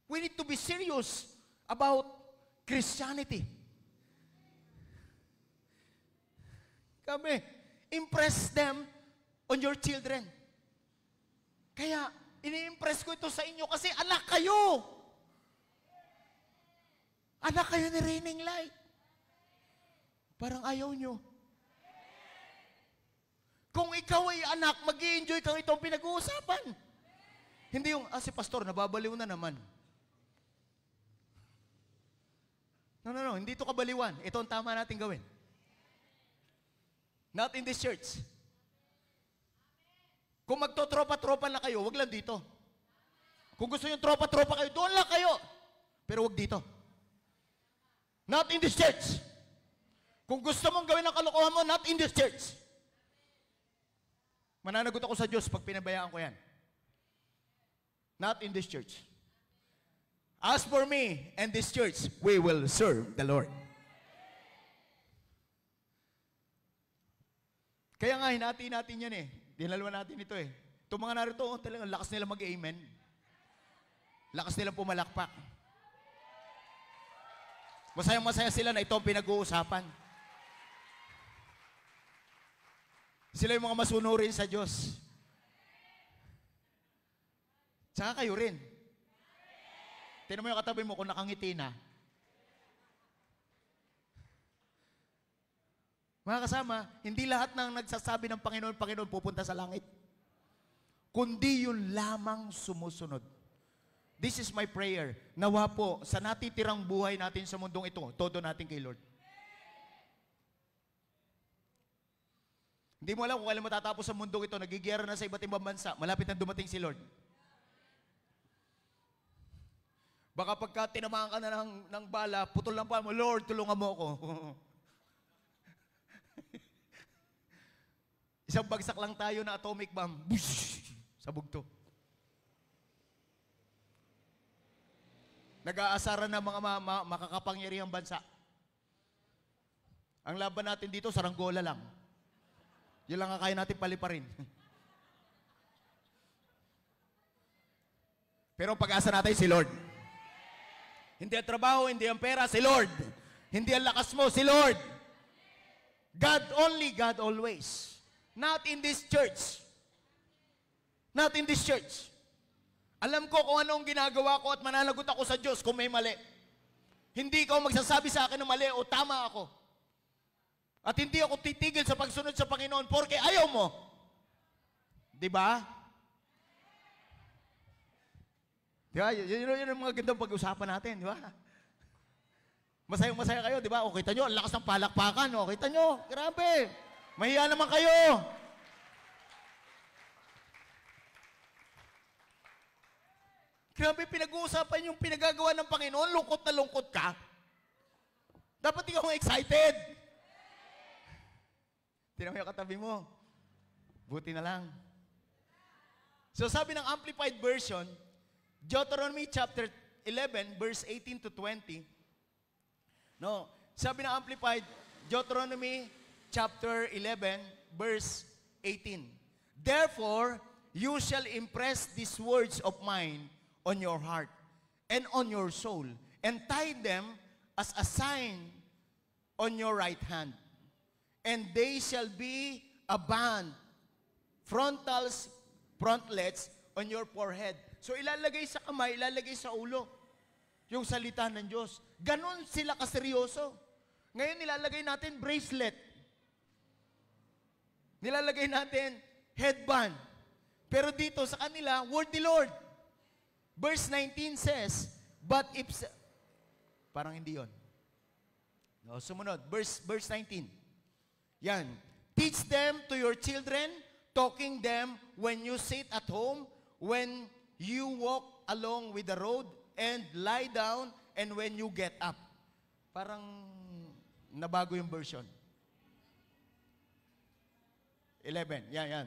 We need to be serious about Christianity. Kami, impress them on your children. Kaya, ini-impress ko ito sa inyo kasi anak kayo. Anak kayo ni Raining Light. Parang ayaw nyo. Kung ikaw ay anak, mag-i-enjoy kang itong pinag-uusapan. Hindi yung, si pastor, nababaliw na naman. No, hindi ito kabaliwan. Ito ang tama natin gawin. Not in this church. Kung magto-tropa-tropa na kayo, wag lang dito. Kung gusto nyo tropa-tropa kayo, doon lang kayo. Pero wag dito. Not in this church. Kung gusto mong gawin ang kalokohan mo, not in this church. Mananagot ako sa Diyos pag pinabayaan ko yan. Not in this church. As for me and this church, we will serve the Lord. Kaya nga, hinati natin yan eh. Dinalawa natin ito eh. Itong mga narito, talagang lakas nila mag-amen. Lakas nila pumalakpak. Masayang-masaya sila na ito ang pinag-uusapan. Sila yung mga masunurin sa Diyos. Tsaka kayo rin. Tingnan mo yung katabi mo kung nakangiti na. Mga kasama, hindi lahat ng nagsasabi ng Panginoon, Panginoon pupunta sa langit. Kundi yun lamang sumusunod. This is my prayer. Nawa po, sa natitirang buhay natin sa mundong ito, todo natin kay Lord. Hindi mo alam kung kailan matatapos sa mundong ito, nagigiyera na sa iba't ibang bansa, malapit na dumating si Lord. Baka pagka tinamaan ka na ng bala, putol lang pa mo, Lord, tulungan mo ako. Isang bagsak lang tayo na atomic bomb, bush, sa bugto. Nag-aasaran na mga makakapangyarihang bansa. Ang laban natin dito, saranggola lang. Yun lang ang kaya natin paliparin. Pero ang pag-asa natin si Lord. Hindi ang trabaho, hindi ang pera, si Lord. Hindi ang lakas mo, si Lord. God only, God always. Not in this church. Not in this church. Alam ko kung anong ginagawa ko at mananagot ako sa Diyos kung may mali. Hindi ikaw magsasabi sa akin ng mali o tama ako. At hindi ako titigil sa pagsunod sa Panginoon porque ayaw mo. Di ba? Di ba? Yun ang mga gandang pag-usapan natin, di ba? Masayang-masaya kayo, di ba? O kita nyo, ang lakas ng palakpakan. O kita nyo, grabe. Mahiya naman kayo. Grabe, pinag-uusapan yung pinagagawa ng Panginoon, lungkot na lungkot ka. Dapat ikaw excited. Tingnan mo yung katabi mo. Buti na lang. So sabi ng Amplified Version, Deuteronomy chapter 11, verse 18 to 20. No, sabi ng Amplified, Deuteronomy chapter 11, verse 18. Therefore, you shall impress these words of mine on your heart and on your soul, and tie them as a sign on your right hand. And they shall be a band, frontlets on your forehead. So ilalagay sa kamay, ilalagay sa ulo, yung salita ng Diyos. Ganon sila kaseryoso. Ngayon nilalagay natin bracelet. Nilalagay natin headband. Pero dito sa kanila, word ni Lord. Verse 19 says, but if... Parang hindi yun. No, sumunod. Verse 19. Yan. Teach them to your children, talking them when you sit at home, when you walk along with the road, and lie down, and when you get up. Parang nabago yung version. 11. Yan.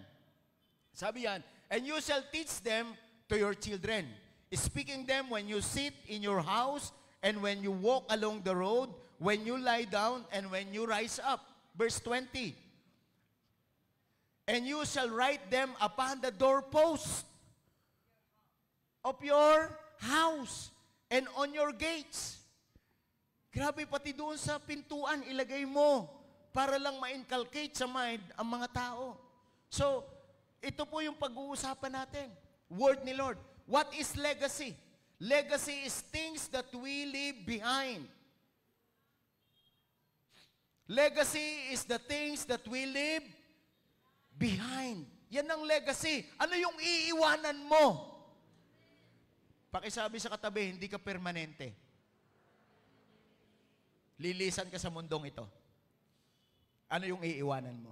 Sabi yan, and you shall teach them to your children, speaking them when you sit in your house, and when you walk along the road, when you lie down and when you rise up. Verse 20. And you shall write them upon the doorpost of your house and on your gates. Grabe, pati doon sa pintuan, ilagay mo para lang ma-inculcate sa mind ang mga tao. So, ito po yung pag-uusapan natin. Word ni Lord. What is legacy? Legacy is things that we leave behind. Legacy is the things that we leave behind. Yan ang legacy. Ano yung iiwanan mo? Pakisabi sa katabi, hindi ka permanente. Lilisan ka sa mundong ito. Ano yung iiwanan mo?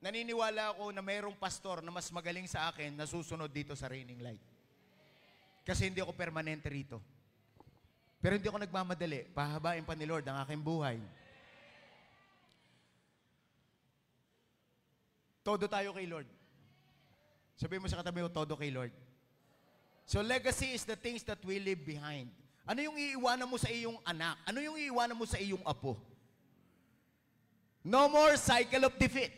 Naniniwala ako na mayroong pastor na mas magaling sa akin na susunod dito sa Reigning Light. Kasi hindi ako permanente rito. Pero hindi ako nagmamadali. Pahabain pa ni Lord ang aking buhay. Todo tayo kay Lord. Sabihin mo sa katabi mo, todo kay Lord. So legacy is the things that we leave behind. Ano yung iiwanan mo sa iyong anak? Ano yung iiwanan mo sa iyong apo? No more cycle of defeat.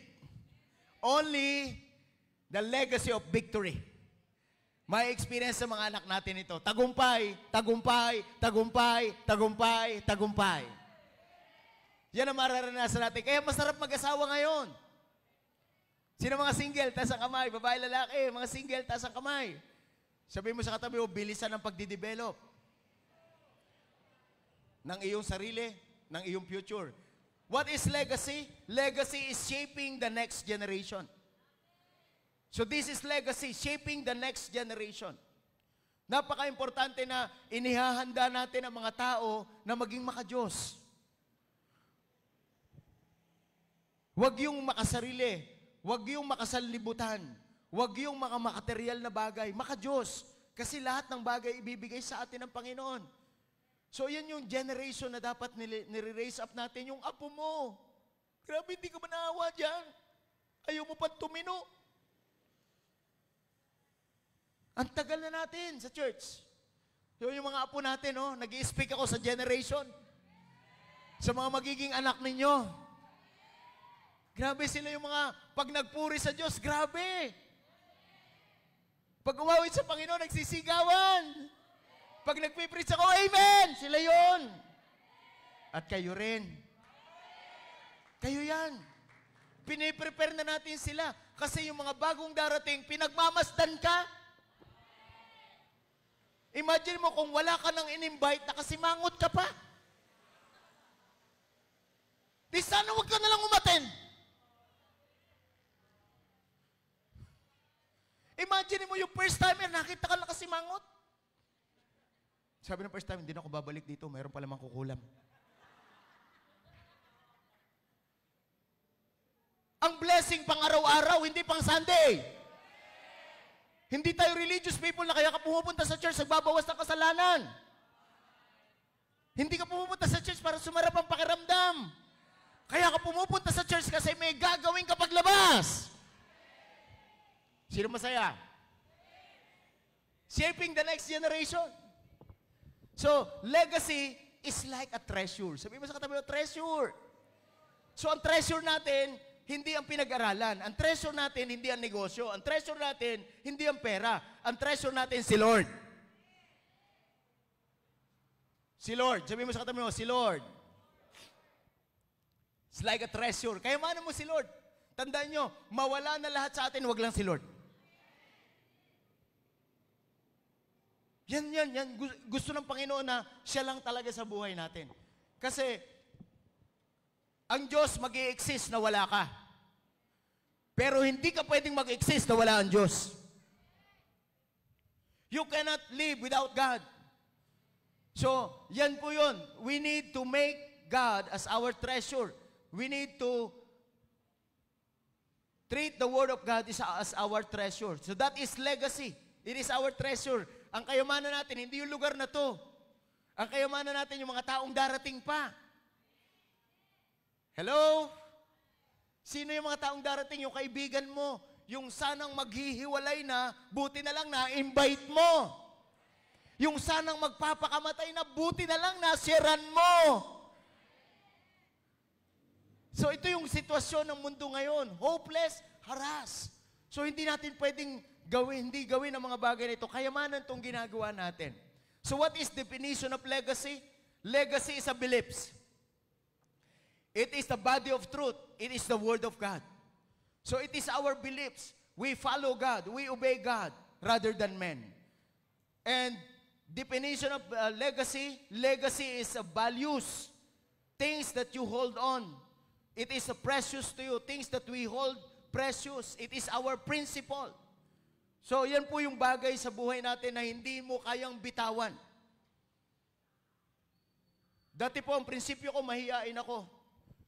Only the legacy of victory. May experience sa mga anak natin ito. Tagumpay, tagumpay, tagumpay, tagumpay, tagumpay. Yan ang mararanasan natin. Kaya masarap mag-asawa ngayon. Sino mga single? Taas ang kamay. Babae, lalaki. Mga single, taas ang kamay. Sabihin mo sa katabi mo, bilisan ang pagdidevelop ng iyong sarili, ng iyong future. What is legacy? Legacy is shaping the next generation. So this is legacy, shaping the next generation. Napaka-importante na inihahanda natin ang mga tao na maging makadiyos. Huwag yung makasarili, huwag yung makasanlibutan, huwag yung makamaterial na bagay, makadiyos. Kasi lahat ng bagay ibibigay sa atin ng Panginoon. So, yan yung generation na dapat nire-raise up natin, yung apo mo. Grabe, hindi ka ba naawa dyan? Ayaw mo pa tumino. Ang tagal na natin sa church. Yung mga apo natin, oh, nag-i-speak ako sa generation. Sa mga magiging anak ninyo. Grabe sila yung mga, pag nagpuri sa Diyos, grabe. Pag umawit sa Panginoon, nagsisigawan. Pag nagpipreach ako, amen! Sila yon. At kayo rin. Kayo yan. Piniprepare na natin sila. Kasi yung mga bagong darating, pinagmamasdan ka. Imagine mo kung wala ka nang in-invite, nakasimangot ka pa. Di sana wag ka na lang umaten. Imagine mo yung first timer, nakita ka nakasimangot. Sabi ng first time, hindi na ako babalik dito. Mayroon pa lamang kukulam. Ang blessing pang araw-araw, hindi pang Sunday. Hindi tayo religious people na kaya ka pumupunta sa church, nagbabawas ng kasalanan. Hindi ka pumupunta sa church para sumarap ang pakiramdam. Kaya ka pumupunta sa church kasi may gagawin ka paglabas. Sino masaya? Shaping the next generation. So, legacy is like a treasure. Sabi mo sa katabi mo, treasure. So, ang treasure natin, hindi ang pinag-aralan. Ang treasure natin, hindi ang negosyo. Ang treasure natin, hindi ang pera. Ang treasure natin, si Lord. Si Lord. Sabi mo sa katabi mo, si Lord. It's like a treasure. Kaya maano mo si Lord? Tandaan nyo, mawala na lahat sa atin, wag lang si Lord. Yan. Gusto ng Panginoon na siya lang talaga sa buhay natin. Kasi, ang Diyos mag-i-exist na wala ka. Pero hindi ka pwedeng mag-exist na wala ang Diyos. You cannot live without God. So, yan po yun. We need to make God as our treasure. We need to treat the Word of God as our treasure. So that is legacy. It is our treasure. Ang kayamanan natin, hindi yung lugar na to. Ang kayamanan natin, yung mga taong darating pa. Hello? Sino yung mga taong darating? Yung kaibigan mo. Yung sanang maghihiwalay na, buti na lang na-invite mo. Yung sanang magpapakamatay na, buti na lang nasyaran mo. So ito yung sitwasyon ng mundo ngayon. Hopeless, harass. So hindi natin pwedeng hindi gawin ang mga bagay na ito. Kayamanan itong ginagawa natin. So what is definition of legacy? Legacy is a beliefs. It is the body of truth. It is the word of God. So it is our beliefs. We follow God. We obey God rather than men. And definition of legacy, legacy is values. Things that you hold on. It is precious to you. Things that we hold precious. It is our principle. So, yan po yung bagay sa buhay natin na hindi mo kayang bitawan. Dati po, ang prinsipyo ko, mahihain ako.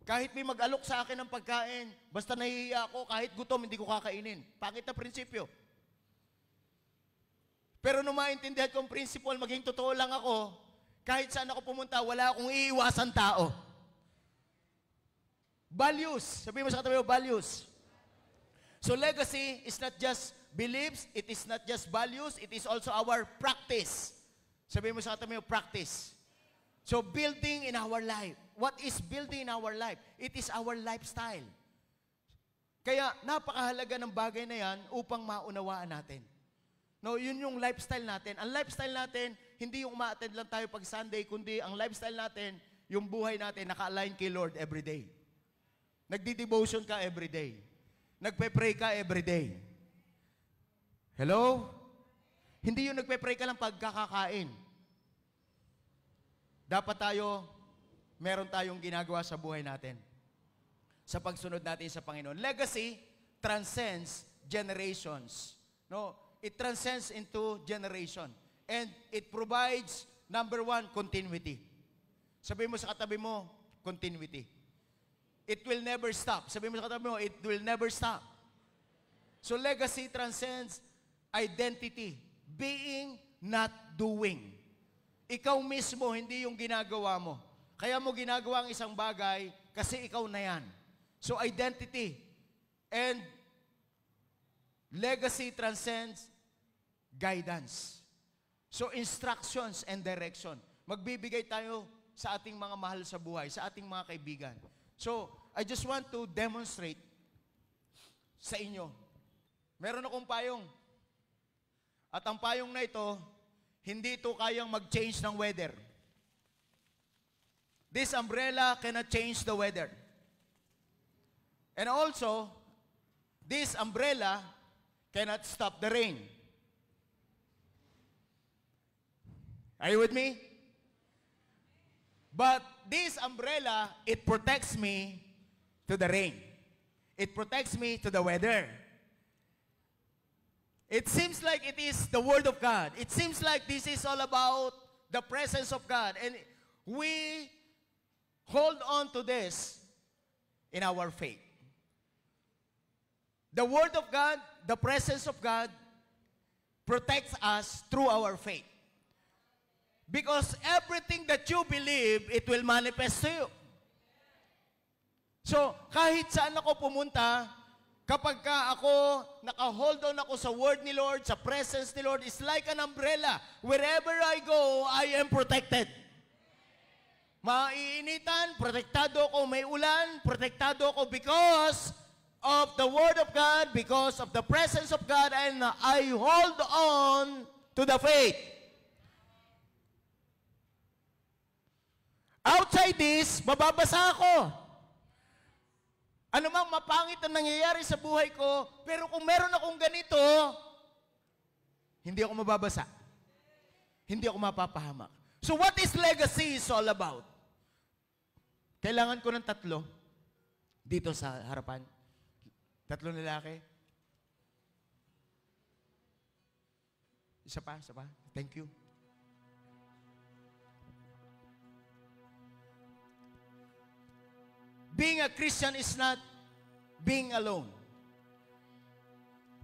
Kahit may mag-alok sa akin ng pagkain, basta nahihiya ako, kahit gutom, hindi ko kakainin. Pangit na prinsipyo. Pero nung maintindihan ko ang principle, maging totoo lang ako, kahit saan ako pumunta, wala akong iiwasan tao. Values. Sabihin mo sa katabi mo, values. So legacy is not just beliefs, it is not just values, it is also our practice. Sabihin mo sa katabi mo, practice. So building in our life. What is building in our life? It is our lifestyle. Kaya napakahalaga ng bagay na yan upang maunawaan natin. No, yun yung lifestyle natin. Ang lifestyle natin, hindi yung uma-attend lang tayo pag Sunday, kundi ang lifestyle natin, yung buhay natin, naka-align kay Lord every day. Nagdi-devotion ka every day. Nagpe-pray ka every day. Hello? Hindi yung nagpe-pray ka lang pagkakakain. Dapat meron tayong ginagawa sa buhay natin. Sa pagsunod natin sa Panginoon. Legacy transcends generations. No? It transcends into generation. And it provides, number one, continuity. Sabihin mo sa katabi mo, continuity. It will never stop. Sabihin mo sa katabi mo, it will never stop. So legacy transcends identity. Being, not doing. Ikaw mismo, hindi yung ginagawa mo. Kaya mo ginagawa ang isang bagay kasi ikaw na yan. So identity. And legacy transcends guidance. So instructions and direction. Magbibigay tayo sa ating mga mahal sa buhay, sa ating mga kaibigan. So, I just want to demonstrate sa inyo. Meron akong payong. At ang payong na ito, hindi ito kayang mag-change ng weather. This umbrella cannot change the weather. And also, this umbrella cannot stop the rain. Are you with me? But this umbrella, it protects me to the rain. It protects me to the weather. It seems like it is the Word of God. It seems like this is all about the presence of God. And we hold on to this in our faith. The Word of God, the presence of God, protects us through our faith. Because everything that you believe, it will manifest to you. So, kahit saan ako pumunta, kapag ka ako, naka-hold on ako sa word ni Lord, sa presence ni Lord, it's like an umbrella. Wherever I go, I am protected. Maiinitan, protektado ako. May ulan, protektado ako because of the word of God, because of the presence of God, and I hold on to the faith. Outside this, mababasa ako. Ano mang mapangit na nangyayari sa buhay ko, pero kung meron akong ganito, hindi ako mababasa. Hindi ako mapapahamak. So what is legacy is all about? Kailangan ko ng 3 dito sa harapan. 3 lalaki. Isa pa. Thank you. Being a Christian is not being alone.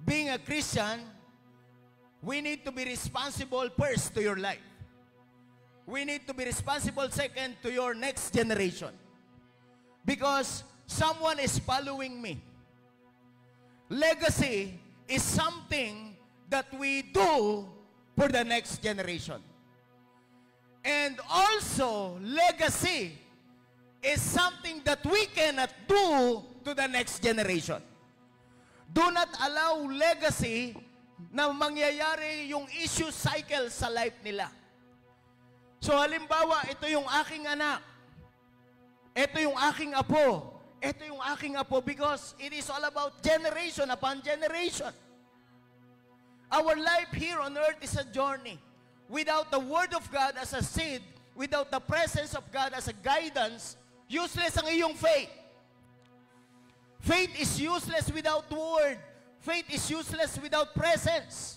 Being a Christian, we need to be responsible first to your life. We need to be responsible second to your next generation. Because someone is following me. Legacy is something that we do for the next generation. And also, legacy is something that we cannot do to the next generation. Do not allow legacy na mangyayari yung issue cycle sa life nila. So halimbawa, ito yung aking anak. Ito yung aking apo. Ito yung aking apo because it is all about generation upon generation. Our life here on earth is a journey. Without the Word of God as a seed, without the presence of God as a guidance, useless ang iyong faith. Faith is useless without Word. Faith is useless without presence.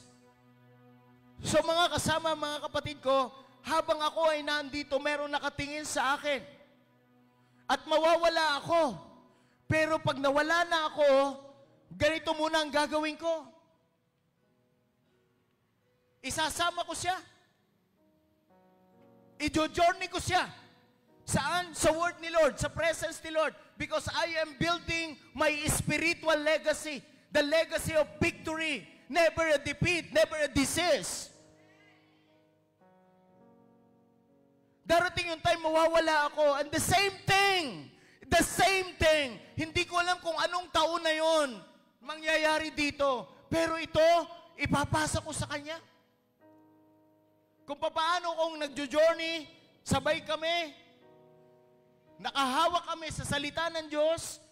So mga kasama, mga kapatid ko, habang ako ay nandito, meron nakatingin sa akin. At mawawala ako. Pero pag nawala na ako, ganito muna ang gagawin ko. Isasama ko siya. I-journey ko siya. Saan? Sa Word ni Lord, sa presence ni Lord. Because I am building my spiritual legacy. The legacy of victory. Never a defeat, never a disease. Darating yung time, mawawala ako. And the same thing, hindi ko alam kung anong taon na yon mangyayari dito. Pero ito, ipapasa ko sa Kanya. Kung paano kung nagjo-journey, sabay kami, nakahawak kami sa salita ng Diyos,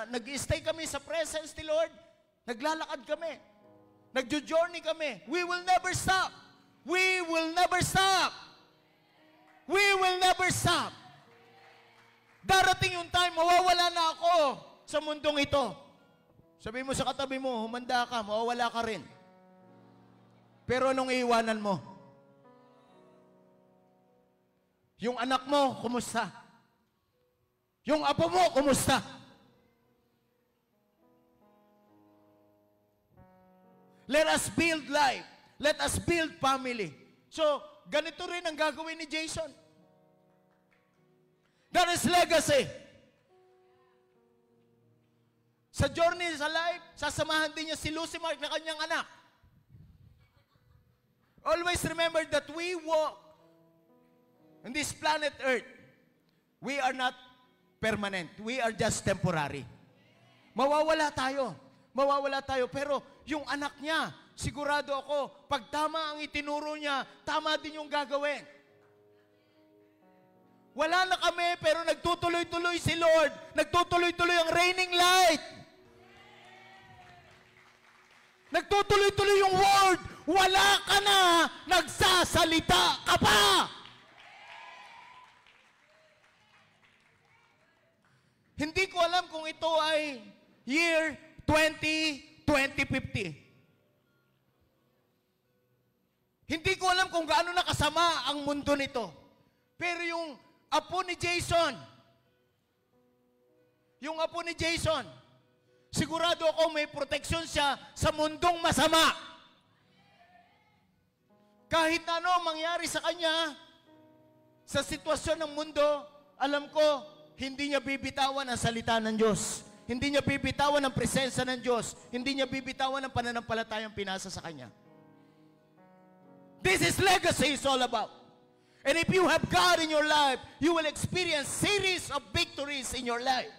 nag-stay kami sa presence ni Lord, naglalakad kami, nagjo-journey kami. We will never stop. We will never stop. We will never stop. Darating yung time, mawawala na ako sa mundong ito. Sabi mo sa katabi mo, humanda ka, mawawala ka rin. Pero anong iiwanan mo? Yung anak mo, kumusta? Yung apo mo, kumusta? Let us build life. Let us build family. So, ganito rin ang gagawin ni Jason. That is legacy. Sa journey sa life, sasamahan din niya si Lucy Mark na kanyang anak. Always remember that we walk on this planet Earth. We are not permanent. We are just temporary. Mawawala tayo. Mawawala tayo. Pero yung anak niya, sigurado ako, pag tama ang itinuro niya, tama din yung gagawin. Wala na kami, pero nagtutuloy-tuloy si Lord. Nagtutuloy-tuloy ang reigning light. Nagtutuloy-tuloy yung word. Wala ka na, nagsasalita ka pa. Hindi ko alam kung ito ay year 2050. Hindi ko alam kung gaano nakasama ang mundo nito. Pero yung apo ni Jason, sigurado ako may proteksyon siya sa mundong masama. Kahit ano mangyari sa kanya, sa sitwasyon ng mundo, alam ko, hindi niya bibitawan ang salita ng Diyos. Hindi niya bibitawan ang presensya ng Diyos. Hindi niya bibitawan ang pananampalatayang pinasa sa kanya. This is legacy is all about. And if you have God in your life, you will experience series of victories in your life.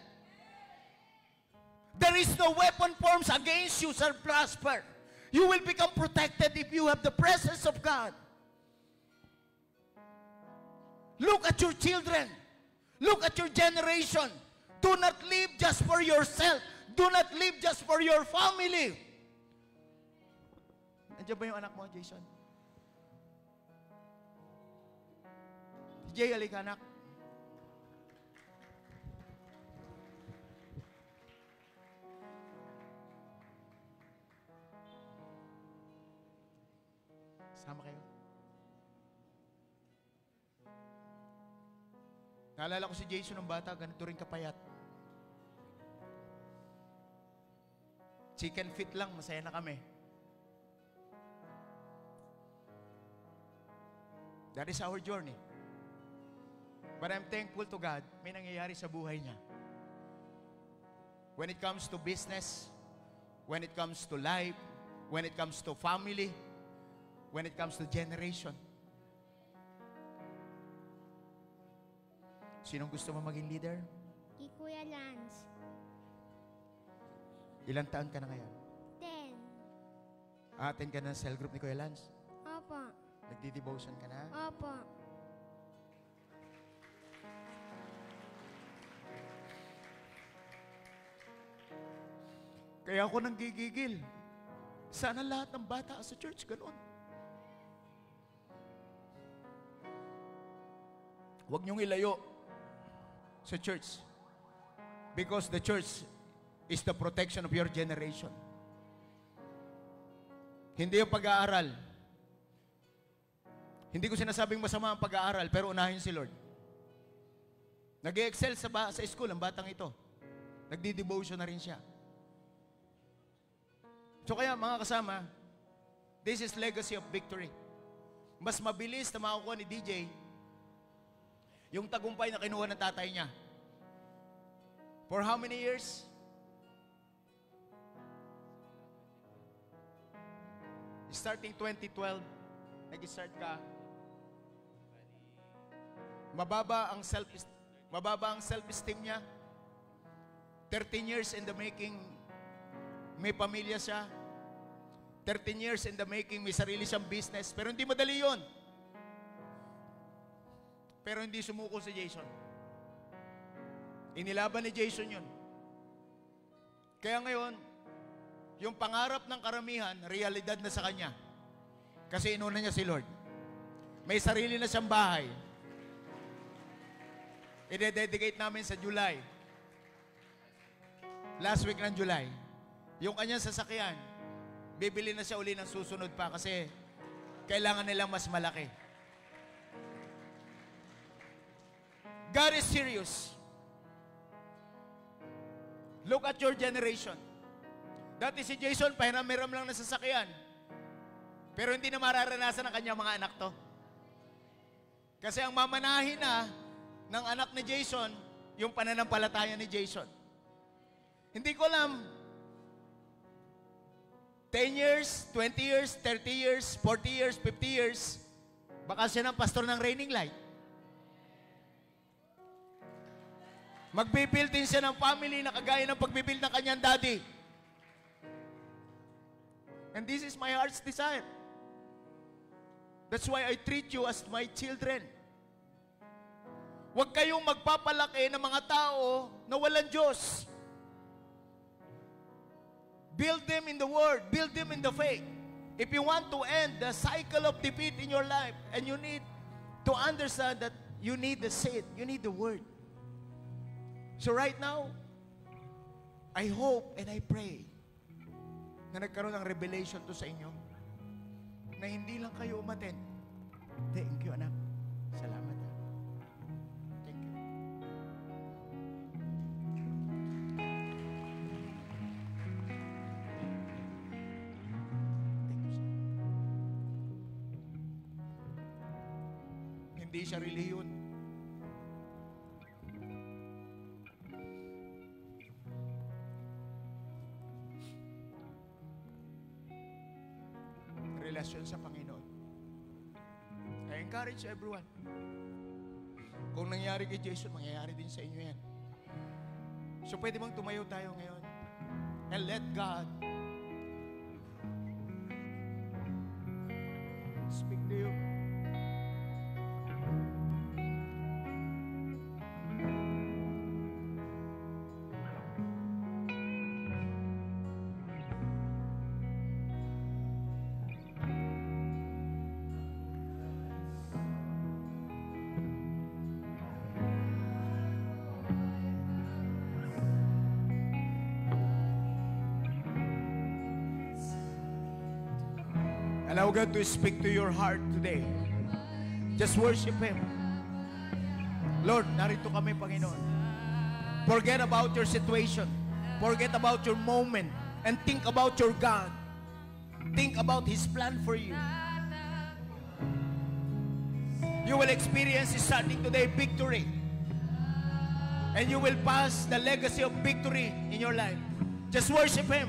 There is no weapon formed against you shall prosper. You will become protected if you have the presence of God. Look at your children. Look at your generation. Do not live just for yourself. Do not live just for your family. Nandiyan ba yung anak mo, Jason? Jay, halika anak. Sama kayo. Naalala ko si Jason ng bata, ganito rin kapayat. Chicken feet lang, masaya na kami. That is our journey. But I'm thankful to God, may nangyayari sa buhay niya. When it comes to business, when it comes to life, when it comes to family, when it comes to generation. Sinong gusto mo maging leader?
Kay Kuya Lance.
Ilang taon ka na ngayon?
10.
Attend ka na sa cell group ni Kuya Lance?
Opo.
Nagdi-devotion ka na?
Opo.
Kaya ako nang gigigil. Sana lahat ng bata sa church ganun. Huwag niyong ilayo sa church. Because the church is the protection of your generation. Hindi yung pag-aaral. Hindi ko sinasabing masama ang pag-aaral, pero unahin si Lord. Nag-excel sa school ang batang ito. Nagdi-devotion na rin siya. So kaya mga kasama, this is legacy of victory. Mas mabilis na makukuha ni DJ yung tagumpay na kinuha ng tatay niya. For how many years? Starting 2012, nag-start ka. Mababa ang self-esteem niya. 13 years in the making, may pamilya siya. 13 years in the making, may sarili siyang business. Pero hindi madali yun. Pero hindi sumuko si Jason. Inilaban ni Jason yun. Kaya ngayon, yung pangarap ng karamihan, realidad na sa kanya. Kasi inuna niya si Lord. May sarili na siyang bahay. I-dedicate namin sa July. Last week ng July. Yung kanyang sasakyan, bibili na siya uli ng susunod pa kasi kailangan nilang mas malaki. God is serious. Look at your generation. Dati si Jason, pahiram-hiram lang na sasakyan. Pero hindi na mararanasan ng kanyang mga anak to. Kasi ang mamanahin na ng anak ni Jason, yung pananampalataya ni Jason. Hindi ko alam, 10 years, 20 years, 30 years, 40 years, 50 years, baka siya ng pastor ng Raining Light. Magbibuild din siya ng family na kagaya ng pagbibuild ng kanyang daddy. And this is my heart's desire. That's why I treat you as my children. Huwag kayong magpapalaki ng mga tao na walang Diyos. Build them in the Word. Build them in the faith. If you want to end the cycle of defeat in your life, and you need to understand that you need the seed, you need the Word. So right now, I hope and I pray na nagkaroon ng revelation to sa inyo na hindi lang kayo umattend. Thank you, anak. Salamat. Thank you. Hindi siya reliyon. Relasyon sa Panginoon. I encourage everyone. Kung nangyari kay Jason, mangyayari din sa inyo yan. So pwede bang tumayo tayo ngayon? And let God speak to you. Allow God to speak to your heart today. Just worship Him. Lord, narito kami, Panginoon. Forget about your situation. Forget about your moment. And think about your God. Think about His plan for you. You will experience starting today victory. And you will pass the legacy of victory in your life. Just worship Him.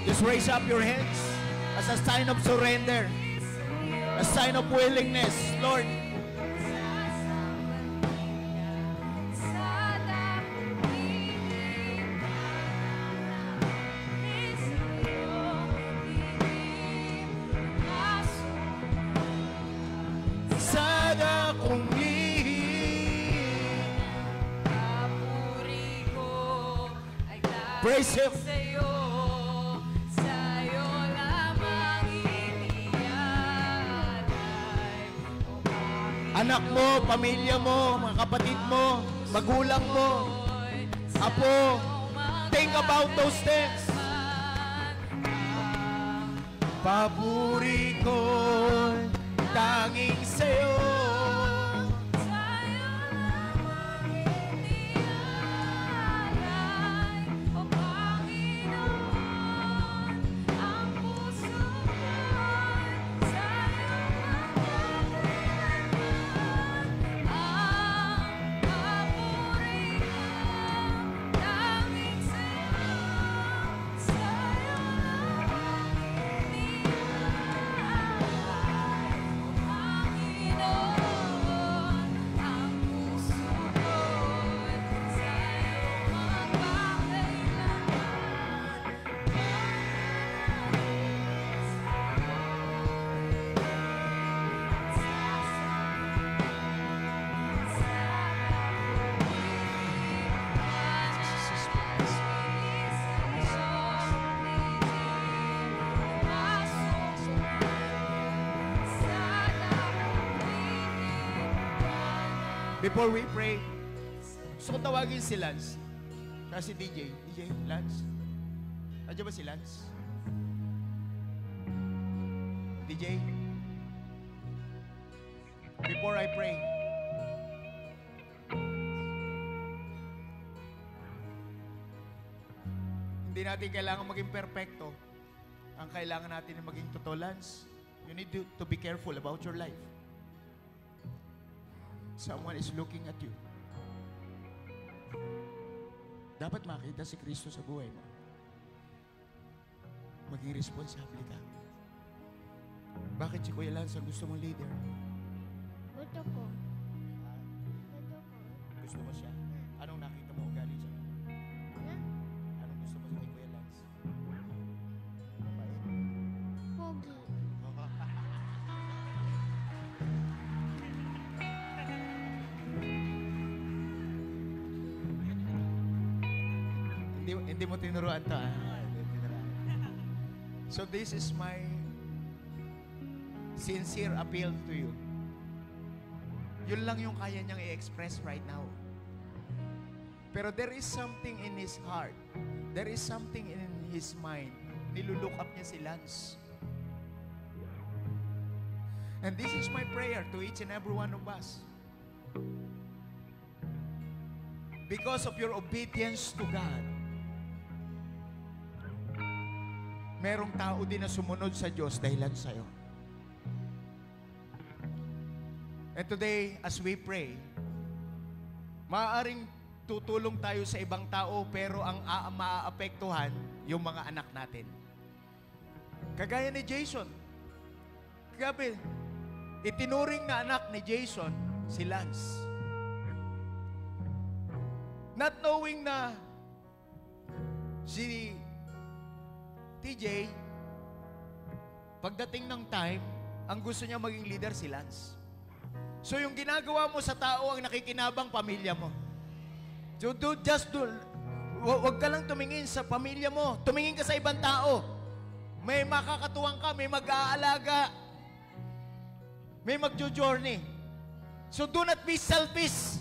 Just raise up your hands as a sign of surrender, a sign of willingness. Lord, sada kong praise Him. Anak mo, pamilya mo, mga kapatid mo, magulang mo, apo, think about those things. Papuri ko tanging sa'yo. Before we pray, gusto ko tawagin si Lance. Kasi DJ. DJ, Lance. Nandiyan ba si Lance? DJ. Before I pray, hindi natin kailangan maging perfecto. Ang kailangan natin ay maging totoo, Lance. You need to be careful about your life. Someone is looking at you. Dapat makita si Kristo sa buhay mo. Maging responsable ka. Bakit si Kuya Lance ang gusto mong leader?
Gusto ko.
Gusto mo siya? Anong nakita mo ugali siya? Anong gusto mo sa Kuya Lance? Mabait?
Pogi.
Hindi mo tinuruan to, ah. So this is my sincere appeal to you. Yun lang yung kaya niyang i-express right now. Pero there is something in his heart. There is something in his mind. Nilulook up niya si Lance. And this is my prayer to each and every one of us. Because of your obedience to God, merong tao din na sumunod sa Diyos dahilan sa'yo. And today, as we pray, maaaring tutulong tayo sa ibang tao, pero ang maaapektuhan yung mga anak natin. Kagaya ni Jason. Gabi, itinuring na anak ni Jason, si Lance. Not knowing na si TJ, pagdating ng time, ang gusto niya maging leader si Lance. So yung ginagawa mo sa tao ang nakikinabang pamilya mo. So wag ka lang tumingin sa pamilya mo. Tumingin ka sa ibang tao. May makakatuwang ka, may mag-aalaga, may magjo-journey. So do not be selfish.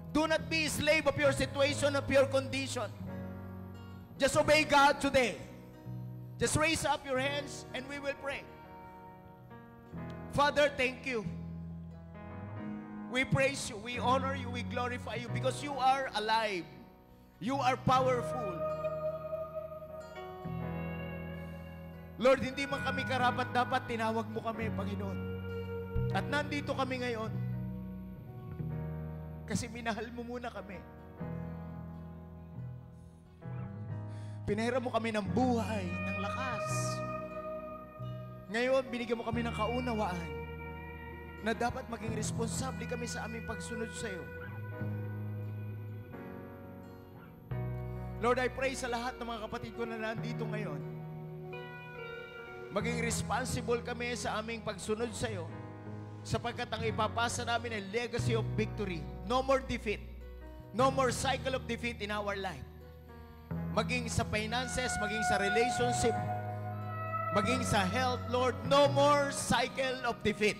Do not be a slave of your situation, of your condition. Just obey God today. Just raise up your hands and we will pray. Father, thank you. We praise you, we honor you, we glorify you because you are alive. You are powerful. Lord, hindi man kami karapat-dapat, tinawag mo kami, Panginoon. At nandito kami ngayon kasi minahal mo muna kami. Pinahiram mo kami ng buhay, ng lakas. Ngayon, binigyan mo kami ng kaunawaan na dapat maging responsable kami sa aming pagsunod sa iyo. Lord, I pray sa lahat ng mga kapatid ko na nandito ngayon, maging responsible kami sa aming pagsunod sa iyo, sapagkat ang ipapasa namin ay legacy of victory. No more defeat. No more cycle of defeat in our life. Maging sa finances, maging sa relationship, maging sa health, Lord, no more cycle of defeat.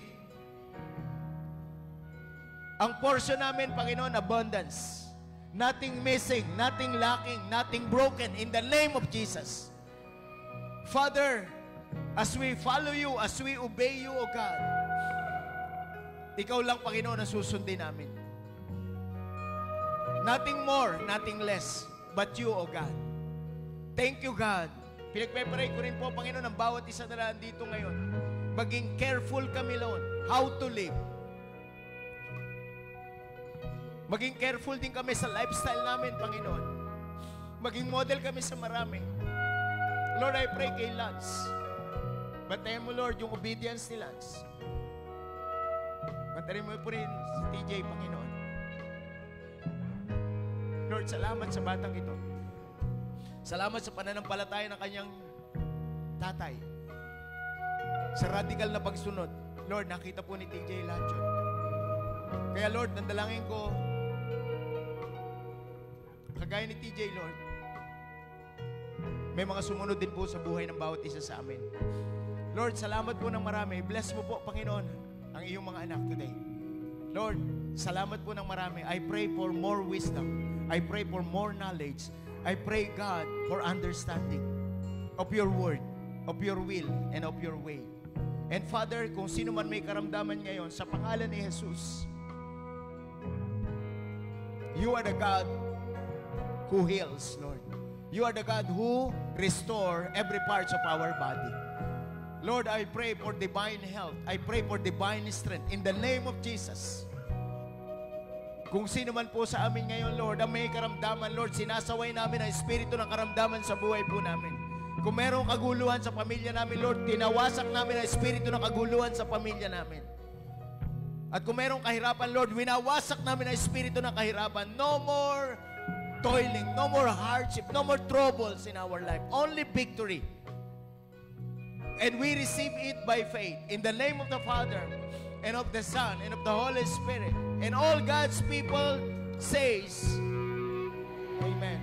Ang portion namin, Panginoon, abundance. Nothing missing, nothing lacking, nothing broken in the name of Jesus. Father, as we follow you, as we obey you, O God, ikaw lang, Panginoon, ang susundin namin. Nothing more, nothing less, but you, O God. Thank you, God. Pinagpe-pray ko rin po, Panginoon, ang bawat isa na dito ngayon. Maging careful kami, Lord, how to live. Maging careful din kami sa lifestyle namin, Panginoon. Maging model kami sa marami. Lord, I pray kay Lance. Bantayan mo, Lord, yung obedience ni Lance. Bantayan mo po rin si TJ, Panginoon. Lord, salamat sa batang ito. Salamat sa pananampalataya ng kanyang tatay. Sa radical na pagsunod. Lord, nakita po ni TJ lahat yun. Kaya Lord, nandalangin ko, kagaya ni TJ, Lord, may mga sumunod din po sa buhay ng bawat isa sa amin. Lord, salamat po ng marami. Bless mo po, Panginoon, ang iyong mga anak today. Lord, salamat po ng marami. I pray for more wisdom. I pray for more knowledge. I pray, God, for understanding of your word, of your will, and of your way. And Father, kung sino man may karamdaman ngayon, sa pangalan ni Jesus, you are the God who heals, Lord. You are the God who restore every parts of our body. Lord, I pray for divine health. I pray for divine strength in the name of Jesus. Kung sino man po sa amin ngayon, Lord, ang may karamdaman, Lord, sinasaway namin ang espiritu ng karamdaman sa buhay po namin. Kung merong kaguluhan sa pamilya namin, Lord, tinawasak namin ang espiritu ng kaguluhan sa pamilya namin. At kung merong kahirapan, Lord, winawasak namin ang espiritu ng kahirapan. No more toiling, no more hardship, no more troubles in our life. Only victory. And we receive it by faith. In the name of the Father, and of the Son, and of the Holy Spirit. And all God's people says, Amen.